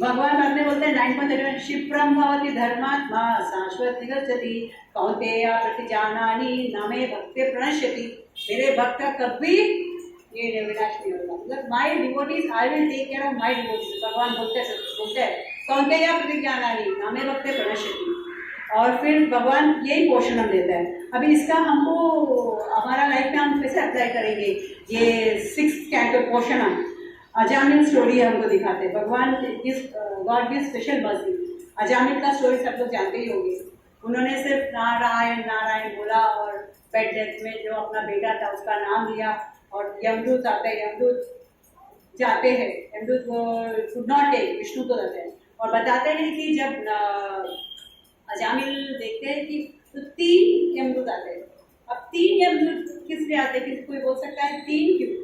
भगवान बाद में बोलते हैं 9.31, क्षिप्रम भवति धर्मात्मा शाश्वत निगच्छति कौन्तेय प्रतिजानानि न मे भक्ते प्रणश्यति. मेरे भक्त का कभी ये विनाश नहीं होगा. मतलब my devotees, I will take care of my devotees. भगवान बोलते हैं कौन्तेय प्रतिजानानि न मे भक्ते प्रणश्यति. और फिर भगवान यही पोषण देता है. अभी इसका हमको हमारा लाइफ में हम कैसे अप्लाई करेंगे, ये 6th कैंटो पोषणम, अजामिल स्टोरी हमको दिखाते हैं. भगवान God gives special mercy. Ajamil का स्टोरी सब लोग जानते ही होंगे. उन्होंने सिर्फ नारायण नारायण बोला और बेड डेथ में जो अपना बेटा था उसका नाम लिया, और यमदूत आते हैं, यमदूत जाते हैं, यमदूत कुड नॉट टेक, विष्णु को देते हैं और बताते हैं कि जब अजामिल देखते हैं कि तो 3 यमदूत आते हैं. अब 3 यमदूत किस लिए आते हैं, किसी कोई बोल सकता है 3 क्यों?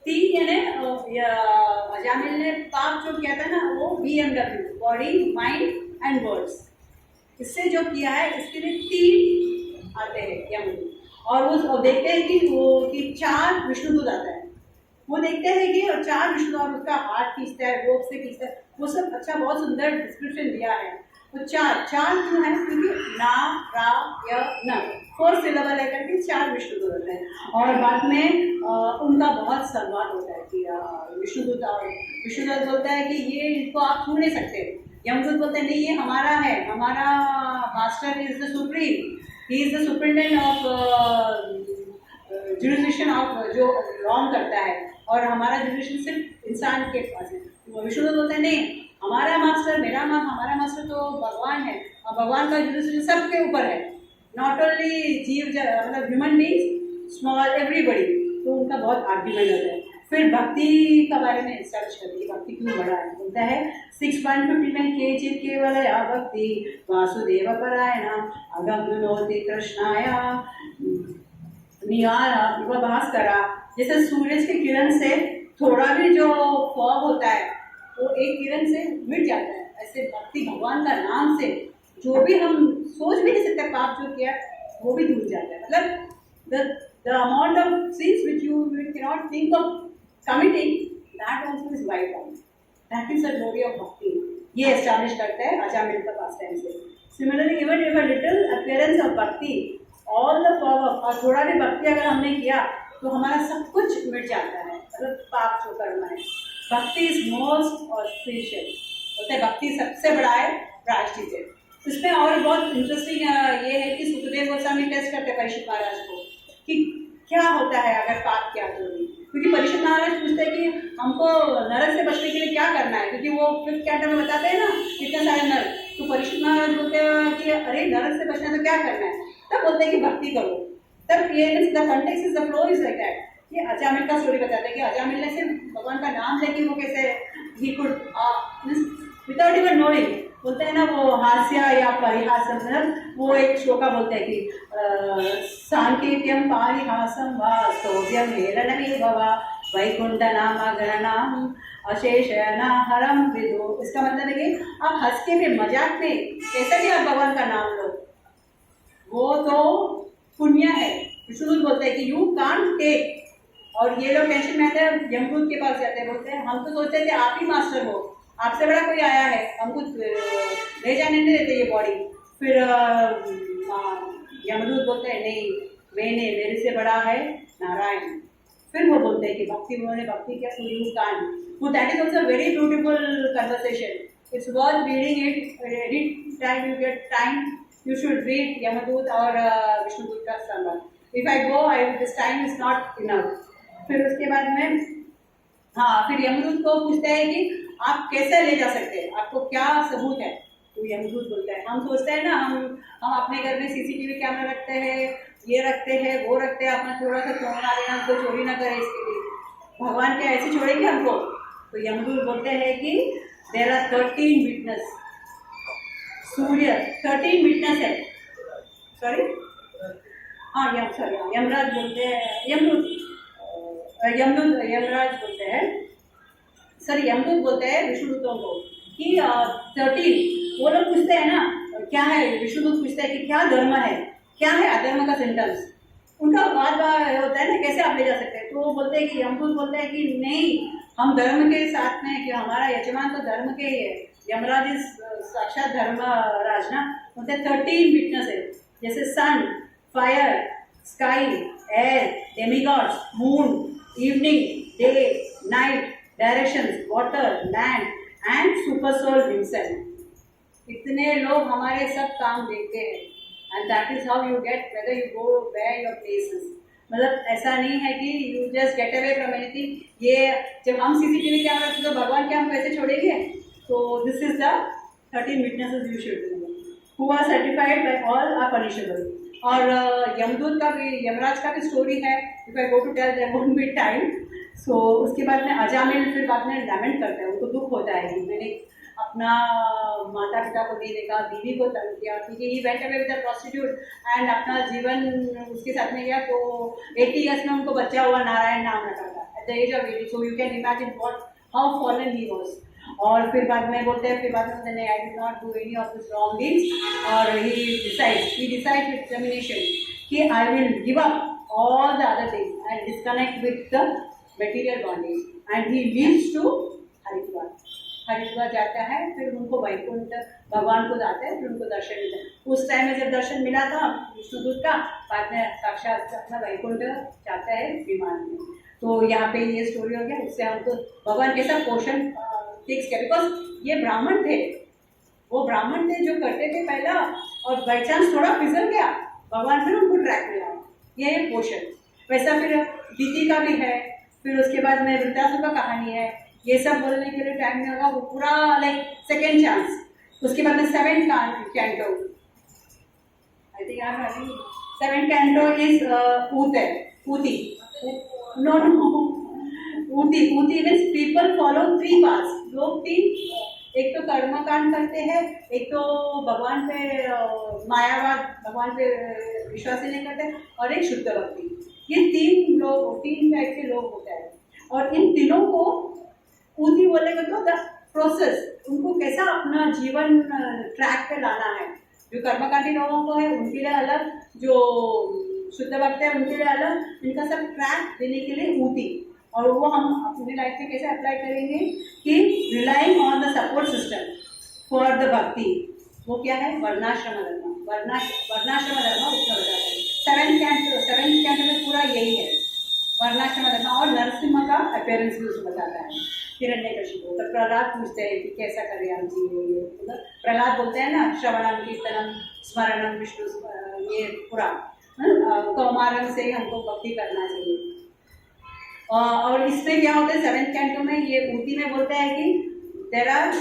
3 यानी अजामिल ने पाप जो किया था ना, वो BMW, body mind and words, इससे जो किया है इसके लिए 3 आते हैं यमदूत. और वो देखते हैं कि 4 विष्णुदूत आता है. वो देखते हैं कि 4 विष्णु, और उसका हाथ खींचता है, रोप से खींचता है, वो सब अच्छा बहुत सुंदर डिस्क्रिप्शन दिया है. तो 4 क्यों है, क्योंकि ना रा य न 4 सिलेबल है करके 4 विष्णुदूत होते हैं. और बाद में उनका बहुत संवाद होता है कि विष्णुदूत बोलता है कि ये इसको आप छू नहीं सकते. यमदूत बोलते हैं नहीं, ये हमारा है, हमारा master is the supreme, he is the superintendent of jurisdiction of जो लॉन्ग करता है, और हमारा जुरिस्डिक्शन सिर्फ इंसान के पास है. विष्णुदूत बोलते हैं नहीं, हमारा मास्टर, हमारा मास्टर तो भगवान है, और भगवान का जुरिस्डिक्शन सबके ऊपर है, नॉट ओनली जीव, मतलब ह्यूमन बींग्स, स्मॉल, एवरीबडी. तो उनका बहुत आर्ग्यूमेंट होता है. फिर भक्ति का बारे में सर्च करती है, भक्ति क्यों बड़ा है. बोलता है 6.50 में केचित केवल या भक्ति वासुदेव परायणा अगम्नोति कृष्णाया निहारा भास करा. जैसे सूरज के किरण से थोड़ा भी जो फॉग होता है वो एक किरण से मिट जाता है, ऐसे भक्ति भगवान का नाम से जो भी हम सोच भी नहीं सकते पाप जो किया वो भी दूर जाता है. मतलब the amount of sins which you cannot think of committing, that also is wiped out. That is the glory of bhakti. ये establish करता है अजामिल का पास टाइम से. Similarly, even if a little appearance of bhakti, all the power, और थोड़ा भी भक्ति अगर हमने किया तो हमारा सब कुछ मिट जाता है, मतलब पाप जो करना है. Bhakti is most auspicious. बोलते हैं भक्ति सबसे बड़ा है प्रायश्चित है. इसमें और बहुत इंटरेस्टिंग ये है कि सुखदेव गोस्वामी टेस्ट करते हैं परीक्षित महाराज को कि क्या होता है अगर पाप किया तो नहीं. क्योंकि परीक्षित महाराज पूछते हैं कि हमको नरक से बचने के लिए क्या करना है, क्योंकि वो 5th कैंटो में बताते हैं ना कितने सारे नरक. तो परीक्षित महाराज बोलते हैं कि अरे नरक से बचना तो क्या करना है. तब बोलते हैं कि भक्ति करो. तब ये the context is the flow is like that. ये अजामिल का स्टोरी बताता है कि अजामिल ने सिर्फ भगवान का नाम लेके वो कैसे he could without even knowing, बोलते हैं ना वो हास्य या परिहास, मतलब वो एक श्लोका बोलते हैं कि सांकेत्यम पारिहासम वा स्तोभ्यम हेलनमे भवा वैकुंठ नाम गणनाम अशेषना हरम विदो। इसका मतलब है कि आप हंस के भी मजाक में कैसे भी आप भगवान का नाम लो, वो तो पुण्य है। विष्णुदूत बोलते हैं कि यू कांट टेक, और ये लोग टेंशन में आते हैं, यमदूत के पास जाते हैं, बोलते हैं हम तो सोचते थे आप ही मास्टर हो, आपसे बड़ा कोई आया है, हमको ले जाने नहीं देते ये बॉडी। फिर यमदूत बोलते हैं नहीं, मैंने, मेरे से बड़ा है नारायण। फिर वो बोलते हैं कि भक्ति, उन्होंने भक्ति क्या यू कांट, वो that is also very beautiful conversation, it's worth reading it, any time you get time you should read Yamadut or Vishnudut का संवाद। If I go, this time is not enough। फिर उसके बाद में फिर यमदूत को पूछते हैं कि आप कैसे ले जा सकते हैं, आपको क्या सबूत है। तो यमदूत बोलता है हम सोचते हैं ना, हम अपने घर में CCTV कैमरा रखते हैं, ये रखते हैं, वो रखते हैं, अपना थोड़ा सा चोर ना लेना, कोई चोरी ना करे, इसके लिए भगवान क्या ऐसे छोड़ेंगे हमको। तो यमदूत बोलते हैं कि there are 13 witness, Surya 13 witness है, सॉरी यमराज बोलते हैं, यमराज बोलते हैं, सॉरी यमदूत बोलते हैं विष्णुदूतों को कि 13, वो लोग पूछते हैं ना क्या है, विष्णुदूत पूछते हैं कि क्या धर्म है, क्या है अधर्म का सिम्टम्स, उनका बात होता है ना कैसे आप ले जा सकते हैं। तो वो बोलते हैं कि यमदूत बोलते हैं कि नहीं, हम धर्म के साथ में, कि हमारा यजमान तो धर्म के ही है, यमराज इज साक्षात धर्मराज ना। बोलते 13 विटनेस है, जैसे sun, fire, sky, air, demigods, moon, evening, day, night, directions, water, land and super soul himself. इतने लोग हमारे सब काम देखते हैं, and that is how you get whether you go where your places. मतलब ऐसा नहीं है कि you just get away from anything. ये जब हम CCTV कैमरा रखते तो भगवान क्या हम कैसे छोड़ेंगे। तो this is the 13 witnesses you should do who are certified by all are punishable. और यमदूत का भी, यमराज का भी स्टोरी है, if I go to tell there won't be time. So उसके बाद में अजामिल फिर बाद में लैमेंट करता है, उनको दुख होता है कि मैंने अपना माता पिता को नहीं देखा, बीवी को तंग किया, क्योंकि he went away with a prostitute and अपना जीवन उसके साथ में गया। तो 80 ईयर्स में उनको बच्चा हुआ, नारायण नाम रखा था at the age of 80। So you can imagine what how fallen he was. और फिर बाद में बोलते हैं, फिर बाद में नहीं, I did not do any of this wrong deeds. और ही डिसाइड्स विद डिटर्मिनेशन कि I will give up all the other things and disconnect with the material bondage, and he leaves to Haridwar. Haridwar जाता है, फिर उनको वैकुंठ भगवान को जाते हैं, फिर उनको दर्शन मिलता है। उस टाइम में जब दर्शन मिला था विष्णुदूत का, बाद में साक्षात अपना वैकुंठ जाता है विमान में। तो यहाँ पे ये स्टोरी हो गया। उससे हमको भगवान कैसा पोषण फिक्स किया, बिकॉज ये ब्राह्मण थे, वो ब्राह्मण थे जो करते थे पहला, और बाई चांस थोड़ा फिसल गया, भगवान फिर उनको ट्रैक में आया। ये है पोषण। वैसा फिर दीदी का भी है, फिर उसके बाद में वृद्धासुर का कहानी है। ये सब बोलने के लिए टाइम नहीं होगा, वो पूरा लाइक सेकेंड चांस। उसके बाद में 7th canto, I think I am 7th canto is uti. No uti means people follow 3 paths. लोग 3, एक तो कर्म कांड करते हैं, एक तो भगवान पे मायावाद, भगवान पे विश्वास नहीं करते, और एक शुद्ध भक्ति। ये 3 टाइप के लोग होते हैं। और इन तीनों को ऊती बोलेंगे तो द प्रोसेस, उनको कैसा अपना जीवन ट्रैक पे लाना है। जो कर्मकांडी लोगों को है उनके लिए अलग, जो शुद्ध भक्त है उनके लिए अलग, इनका सब ट्रैक देने के लिए ऊती। और वो हम अपने लाइफ में कैसे अप्लाई करेंगे कि relying on the support system for the भक्ति। वो क्या है, वर्णाश्रम धर्म। वर्णाश्रम धर्म उसका बताता है। 7th कैंटो में पूरा यही है, वर्णाश्रम धर्म। और नरसिम्हा का अपीयरेंस भी उसमें बताता है, हिरण्यकशिपु। तो प्रहलाद पूछते हैं कि कैसा करें हम जी, मतलब प्रहलाद बोलते हैं ना, श्रवणम कीर्तनम स्मरणम विष्णु, ये पूरा कौमारम से हमको भक्ति करना चाहिए। और इसमें क्या होता है 7th कैंटो में, ये ऊती में बोलते हैं कि देयर आर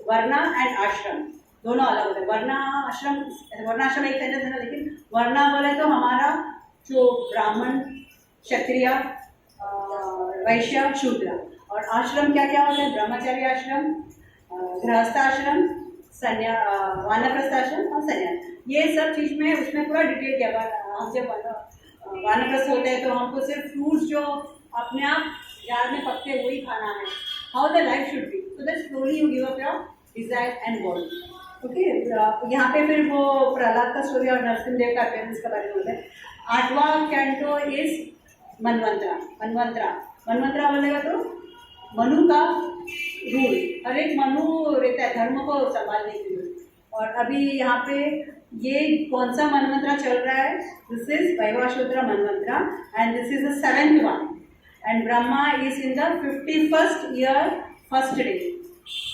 वर्णा एंड आश्रम, दोनों अलग होते हैं। वर्णाश्रम एक सेंटेंस है ना, लेकिन वर्णा बोले तो हमारा जो ब्राह्मण, क्षत्रिय, वैश्य, शूद्र। और आश्रम क्या क्या होता है? ब्रह्मचर्य आश्रम, गृहस्थ आश्रम, वानप्रस्थ आश्रम और संन्यास। ये सब चीज़ में उसमें पूरा डिटेल किया। हम जब वानप्रस्थ होते हैं तो हमको सिर्फ फ्रूट्स जो अपने आप जार में पकते हैं वही खाना है। How the life should be, so that slowly you give up your desire and world. Okay, यहाँ पे फिर वो प्रहलाद का स्टोरी और नरसिंहदेव का अपेयरेंस के बारे में होता है। 8वां कैंटो इज मनवंतरा। मनवंतरा बोलेगा तो मनु का रूल, हर एक मनु रहता है धर्म को संभालने के लिए। और अभी यहाँ पे ये कौन सा मनवंतरा चल रहा है? This is Vaivasvata manvantara and this is the 7th one and Brahma is in the 51st year, first day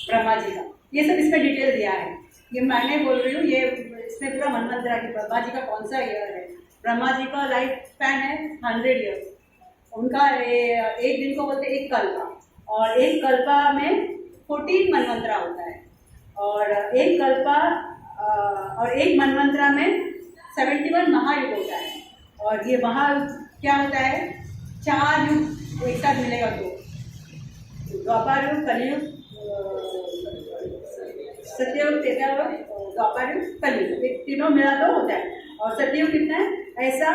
Brahma ji का। ये सब इसमें डिटेल दिया है, ये मैंने बोल रही हूँ। ये इसमें पूरा मनवंतरा की ब्रह्मा जी का कौन सा ईयर है। ब्रह्मा जी का लाइफ स्पैन है 100 ईयर्स। उनका एक दिन को बोलते एक कल्पा, और एक कल्पा में 14 मनवंतरा होता है। और एक कल्पा और एक मनवंतरा में 71 महायुग होता है। और ये महायुग क्या होता है? 4 युग एक साथ मिलेगा तो द्वापर युग, कलयुग, सत्ययुग, त्रेतायुग, द्वापर युग, कलयुग, ये तीनों मिला तो होता है। और सत्ययुग कितना है? ऐसा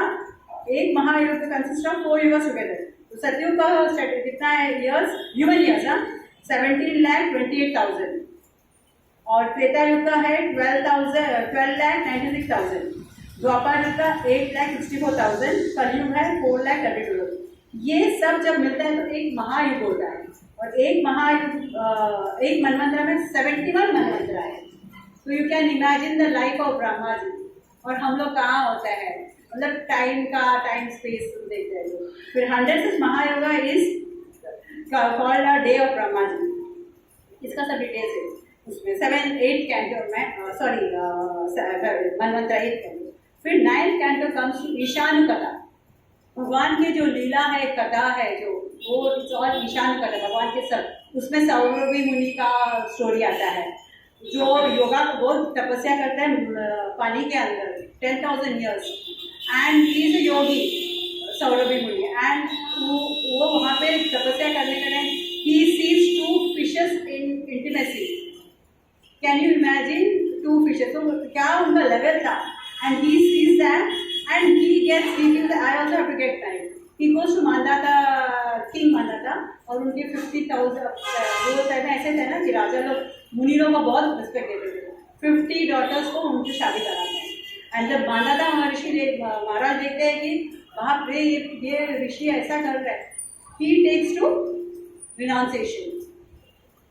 एक महायुग का कंसिस्ट ऑफ 4 युगस टुगेदर। तो सत्ययुग का कितना है ईयर्स, ह्यूमन ईयर्स, 17,28,000। और त्रेता युग का है 12,96,000। द्वापर युग का 8,64,000। कलयुग है 4,32,000। ये सब जब मिलता है तो एक महायुग होता है। और एक महायुग, एक मनवंतरा में 71 मनवंतरा है। तो you can imagine the life of Brahma ji. और हम लोग कहाँ होता है, मतलब टाइम स्पेस देखते हैं लोग। फिर 100th mahayuga is called a day of Brahma ji. इसका सब डिटेल्स है उसमें। 7-8 कैंटो में, सॉरी मनवंतरा 8 कैंटो। फिर 9th canto comes to Ishan कथा। भगवान की जो लीला है, कथा है जो, वो और ईशान कथा भगवान के सब। उसमें सौरभी मुनि का स्टोरी आता है जो योगा को बहुत तपस्या करता है पानी के अंदर 10,000 years and he is a yogi, Saubhari muni. And वो वहाँ पे तपस्या करने के time he sees 2 fishes in intimacy. Can you imagine 2 fishes? तो क्या उनका लेवल था? And he sees that and he gets, I also have to get time. He goes to Mandhata, king Mandhata, और उनके 50,000 वो थे ना, ऐसे थे ना कि राजा लोग मुनि लोग को बहुत रिस्पेक्ट देते थे। 50 डॉटर्स को उनकी शादी कराते हैं। एंड जब मांधाता महाराज देखते हैं कि बाप रे ये ऋषि ऐसा कर रहा है, ही टेक्स टू रिनाउंसिएशन।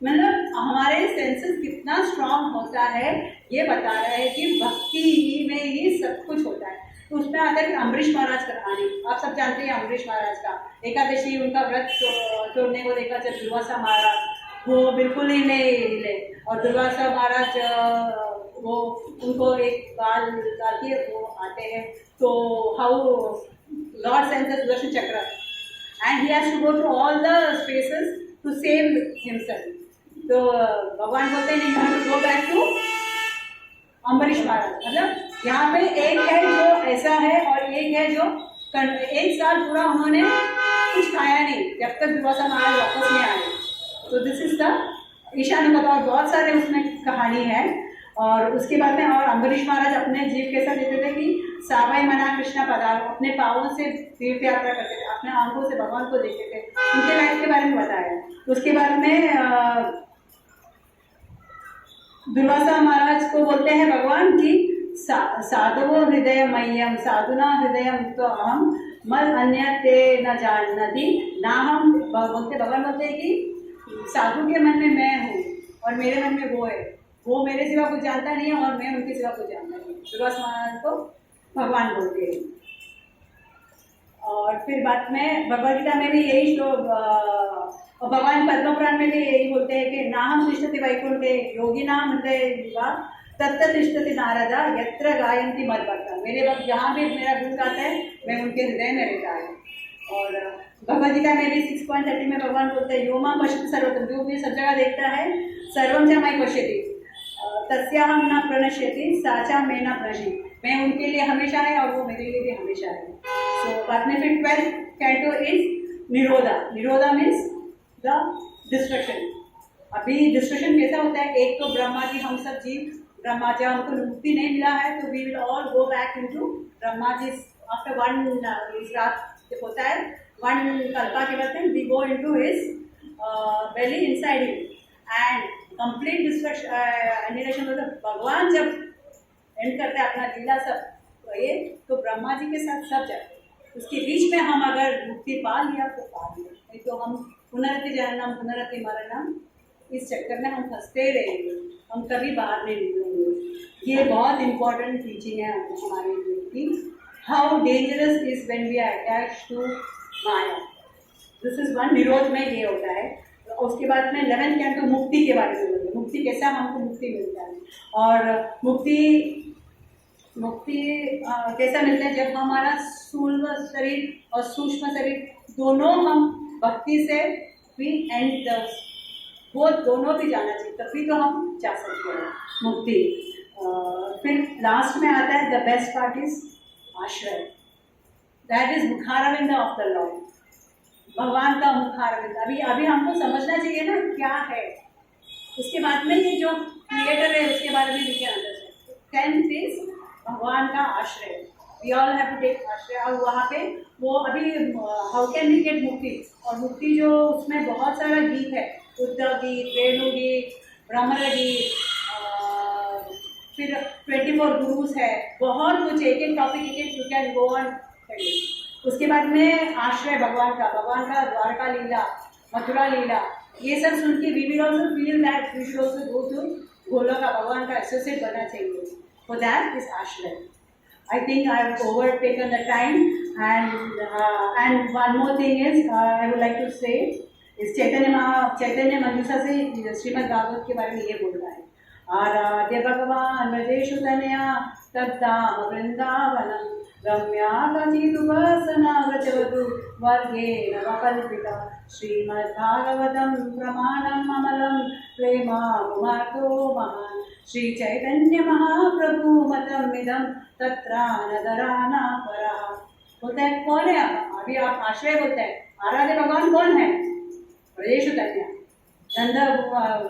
मतलब हमारे सेंसेस कितना स्ट्रांग होता है ये बता रहा है कि भक्ति में ही सब कुछ होता है। तो उसमें आता है अम्बरीश महाराज का कहानी, आप सब जानते हैं अम्बरीश महाराज का। एकादशी उनका व्रत तोड़ने को देखा जब दुर्वासा महाराज, वो बिल्कुल ही नहीं हिले। और दुर्वासा महाराज वो उनको एक बाल डालती है, वो आते हैं। तो how lord sends the Sudarshan chakra and he has to go through all the spaces to save himself. तो भगवान बोलते हैं you have to go back to Ambarish Maharaj. मतलब यहाँ पे एक है जो ऐसा है और एक है जो 1 साल पूरा उन्होंने कुछ खाया नहीं जब तक दुर्वासा महाराज वापस नहीं आए। तो दिस इज द ईशान कथा। और बहुत सारे उसमें कहानी है। और उसके बाद में और अम्बरीश महाराज अपने जीव कैसा देते थे कि सावाई मना कृष्णा पदार्थ, अपने पाँवों से तीर्थ यात्रा करते थे, अपने आंखों से भगवान को देखते थे। उनके लाइफ के बारे में बताया। उसके बाद में दुर्वासा महाराज को बोलते हैं भगवान की साधुवो हृदय मह्यम साधुना हृदय तो अहम मल अन्य ते न जानती ना। हम बोलते भगवान बोलते हैं कि साधु के मन में मैं हूँ और मेरे मन में वो है, वो मेरे सिवा कुछ जानता नहीं है और मैं उनके सिवा कुछ जानता नहीं। दुर्वासा महाराज को भगवान बोलते हैं। और फिर बाद में भगवद गीता में भी यही श्लोक, और भगवान पद्म पुराण में भी यही बोलते हैं कि नाहम तिष्ठति वैकुंठे योगी नाम हृदय युवा तत्त तिष्ठति नारदा यत्र गायन्ति मद्भक्ता। मेरे वक्त जहाँ भी मेरा गुण गाता है मैं उनके हृदय में रहता है। और भगवद गीता में भी 6.30 में भगवान बोलते हैं यो मां पश्यति सर्वत्र, जो भी सब जगह देखता है, सर्वं च मयि पश्यति तस्याहं न प्रणश्यति सा च मे न प्रणश्यति। मैं उनके लिए हमेशा है और वो मेरे लिए भी हमेशा है। सो बाद में फिर 12th canto is nirodha. Nirodha means the destruction. अभी डिस्ट्रक्शन कैसा होता है, एक तो ब्रह्मा जी, हम सब जीव ब्रह्मा जी, हमको मुक्ति नहीं मिला है तो we will all go back into Brahma ji after one इस रात जब होता है वन कल्पा के बाद we go into his belly inside him and complete destruction annihilation. मतलब भगवान जब एंड करते हैं अपना लीला सब तो ये तो ब्रह्मा जी के साथ सब जाते हैं। उसके बीच में हम अगर मुक्ति पा लिया तो पा लिया, नहीं तो हम पुनरति जननम पुनरति मरणम इस चक्कर में हम फंसते रहेंगे, हम कभी बाहर नहीं निकलेंगे। ये बहुत इंपॉर्टेंट टीचिंग है हमारे लिए कि how dangerous is when we are attached to maya. This is one. निरोध में ये होता है। तो उसके बाद में 11th कैंटो मुक्ति के बारे में बोलते, मुक्ति कैसा हमको मुक्ति मिलता है और मुक्ति कैसा मिलता है जब हमारा स्थूल शरीर और सूक्ष्म शरीर दोनों हम भक्ति से भी एंड वो दोनों भी जाना चाहिए, तभी तो हम जा सकते हैं मुक्ति। फिर लास्ट में आता है the best part is ashraya. That is mukharavinda of the lord, भगवान का मुखारविंद। अभी हमको समझना चाहिए ना क्या है। उसके बाद में ये जो क्रिएटर है उसके बारे में लिखे अंदर से 10th इज भगवान का आश्रय। We all have to take ashray. और वहाँ पे वो अभी हाउ कैन वी गेट मुक्ति, और मुक्ति जो उसमें बहुत सारा गीत है, उद्धव गीत, वेणु गीत, भ्रमर गीत, फिर 24 गुरुस है, बहुत कुछ एक एक टॉपिक एक यू कैन गो ऑन। उसके बाद में आश्रय भगवान का द्वारका लीला, मथुरा लीला, ये सब सुन के we will also feel that we should also go to Golok का भगवान का एसोसिएट बनना चाहिए। For that is ashray. I think I have overtaken the time, and one more thing is I would like to say is चैतन्य मंजूषा से श्रीमद् भागवत के बारे में ये बोल रहा है। आराध्य भगवान ब्रजेषु तनया तद्धाम वृंदावनम रम्या कचिदुपासना व्रजवधु वर्गेण वकल्पिता श्रीमद् भागवतं प्रमाणम् अमलं प्रेमामुमार्तो महान् श्री चैतन्य महाप्रभु मतमिदं तत्रानदराना परः। बोलता है कौन है? अभी आप आश्रय बोलते हैं। आराध्य भगवान कौन है? ब्रजेषु तन्या,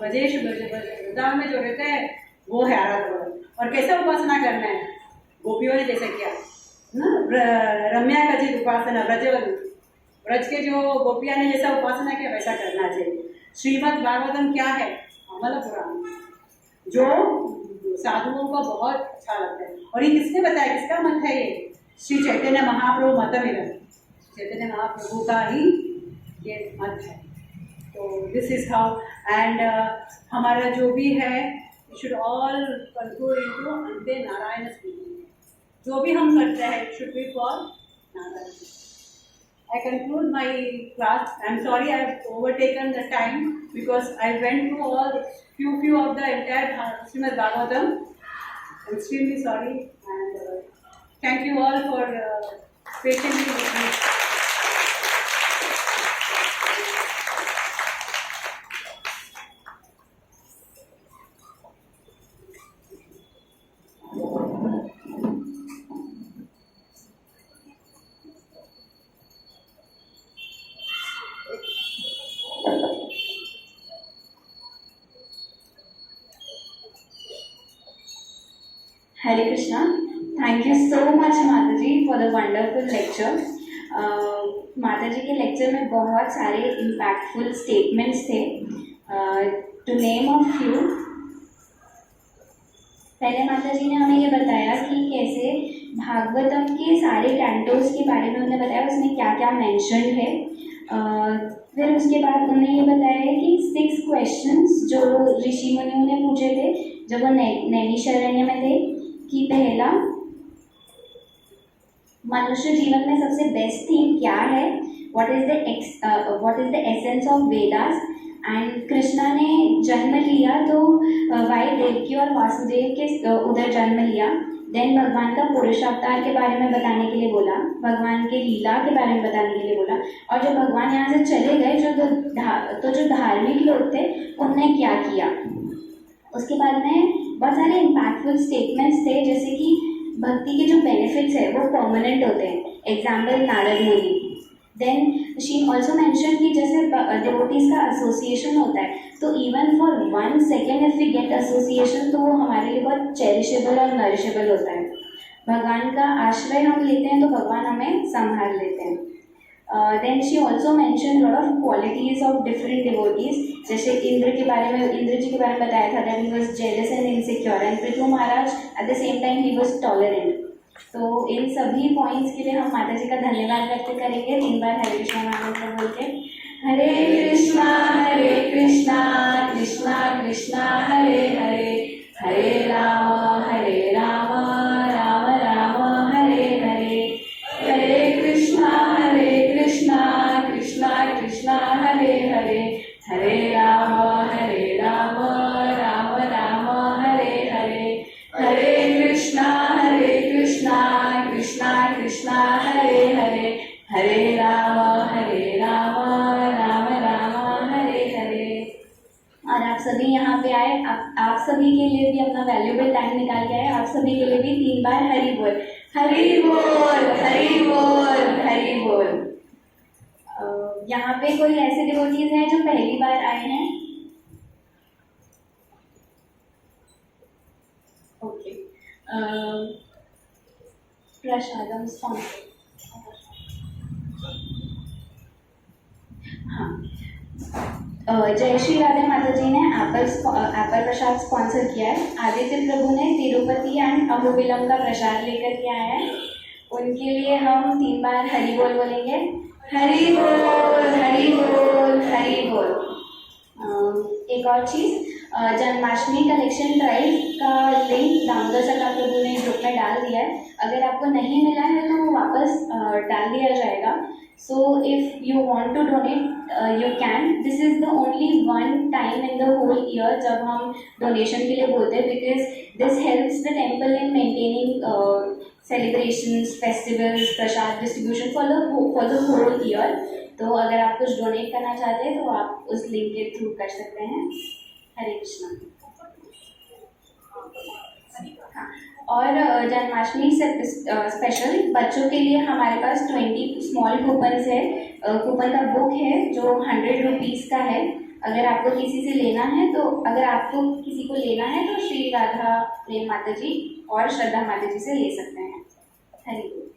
ब्रजेश वृंदावन में जो रहते हैं वो है आराध्य भगवान। और कैसे उपासना करना है? गोपियों ने जैसे किया ना, रम्या का जी उपासना, ब्रज के जो गोपिया ने जैसा उपासना किया वैसा करना चाहिए। श्रीमद् भागवतम क्या है? अमल पुराण, जो साधुओं को बहुत अच्छा लगता है। और ये किसने बताया, किसका मत है? ये श्री चैतन्य महाप्रभु मतमिदं, चैतन्य महाप्रभु का ही ये मत है। तो दिस इज हाउ एंड हमारा जो भी है शुड ऑल कंक्लूड इनटू अंते नारायण स्मृति। जो भी हम करते हैं should be for Narayan. I conclude my class. I'm sorry I have overtaken the time because I went through all few of the entire Srimad Bhagavatam. I'm extremely sorry and thank you all for patiently listening. Hare Krishna. Thank you so much माता जी for the wonderful lecture. माता जी के lecture में बहुत सारे impactful statements थे. To name a few, पहले माता जी ने हमें ये बताया कि कैसे भागवतम के सारे कैंटोस के बारे में उन्होंने बताया उसमें क्या क्या मेंशन है. फिर उसके बाद उन्होंने ये बताया है कि 6 क्वेश्चंस जो ऋषि मुनियों ने पूछे थे जब वो नैमिषारण्य में थे कि पहला, मनुष्य जीवन में सबसे बेस्ट थिंग क्या है, what is the essence of Vedas, and Krishna ने जन्म लिया तो वाई देवकी और वासुदेव के उधर जन्म लिया. देन भगवान का पुरुषावतार के बारे में बताने के लिए बोला, भगवान के लीला के बारे में बताने के लिए बोला, और जब भगवान यहाँ से चले गए जो धार्मिक लोग थे उनने क्या किया. उसके बाद में बहुत सारे इम्पैक्टफुल स्टेटमेंट्स थे जैसे कि भक्ति के जो बेनिफिट्स है वो परमानेंट होते हैं, एग्जाम्पल नारद मुनि। देन शी ऑल्सो मैंशन कि जैसे डिवोटीज का एसोसिएशन होता है, तो even for 1 second if we get association तो वो हमारे लिए बहुत चेरिशेबल और नरिशेबल होता है। भगवान का आश्रय हम लेते हैं तो भगवान हमें संभाल लेते हैं। Then she also mention lot of qualities of different devotees, जैसे इंद्र जी के बारे में बताया था that he was jealous and insecure, and Prithu Maharaj at the same time he was tolerant. तो इन सभी पॉइंट्स के लिए हम माता जी का धन्यवाद व्यक्त करेंगे 3 बार हरे कृष्णा नाम बोल के। हरे कृष्णा कृष्णा कृष्णा हरे हरे, हरे राम राम राम हरे हरे, हरे कृष्णा कृष्णा कृष्णा हरे हरे, हरे राम राम राम हरे हरे, हरे कृष्णा कृष्णा कृष्णा हरे हरे, हरे राम राम राम हरे हरे। और आप सभी यहाँ पे आए, आप सभी के लिए भी अपना वैल्यूबल टाइम निकाल के आए, आप सभी के लिए भी 3 बार हरि बोल, हरि बोल, हरि बोल, हरि बोल। यहाँ पे कोई ऐसे डिवोटीज हैं जो पहली बार आए हैं? ओके, प्रसादम स्पॉन्सर। हाँ, जय श्री राधे माता जी ने एप्पल प्रसाद स्पॉन्सर किया है। आदित्य प्रभु ने तिरुपति एंड अहोबिलम का प्रसाद लेकर के आया है, उनके लिए हम 3 बार हरि बोल बोलेंगे, हरि बोल, हरि बोल, हरि बोल। एक और चीज़, जन्माष्टमी कलेक्शन ड्राइव का लिंक दामोदर सरकार प्रभु ने ग्रुप में डाल दिया है, अगर आपको नहीं मिला है तो वापस डाल दिया जाएगा। So if you want to donate you can, this is the only one time in the whole year जब हम डोनेशन के लिए बोलते हैं, because this helps the temple in maintaining celebrations, festivals, prasad distribution for the whole year. तो अगर आप कुछ डोनेट करना चाहते हैं तो आप उस लिंक के थ्रू कर सकते हैं। हरे कृष्णा। हाँ, और जन्माष्टमी से स्पेशल बच्चों के लिए हमारे पास 20 स्मॉल कूपन्स है। कूपन का बुक है जो 100 रुपीज़ का है। अगर आपको किसी से लेना है तो किसी को लेना है तो श्री राधा प्रेम माता जी और श्रद्धा माता जी से ले सकते हैं। हरि बोल।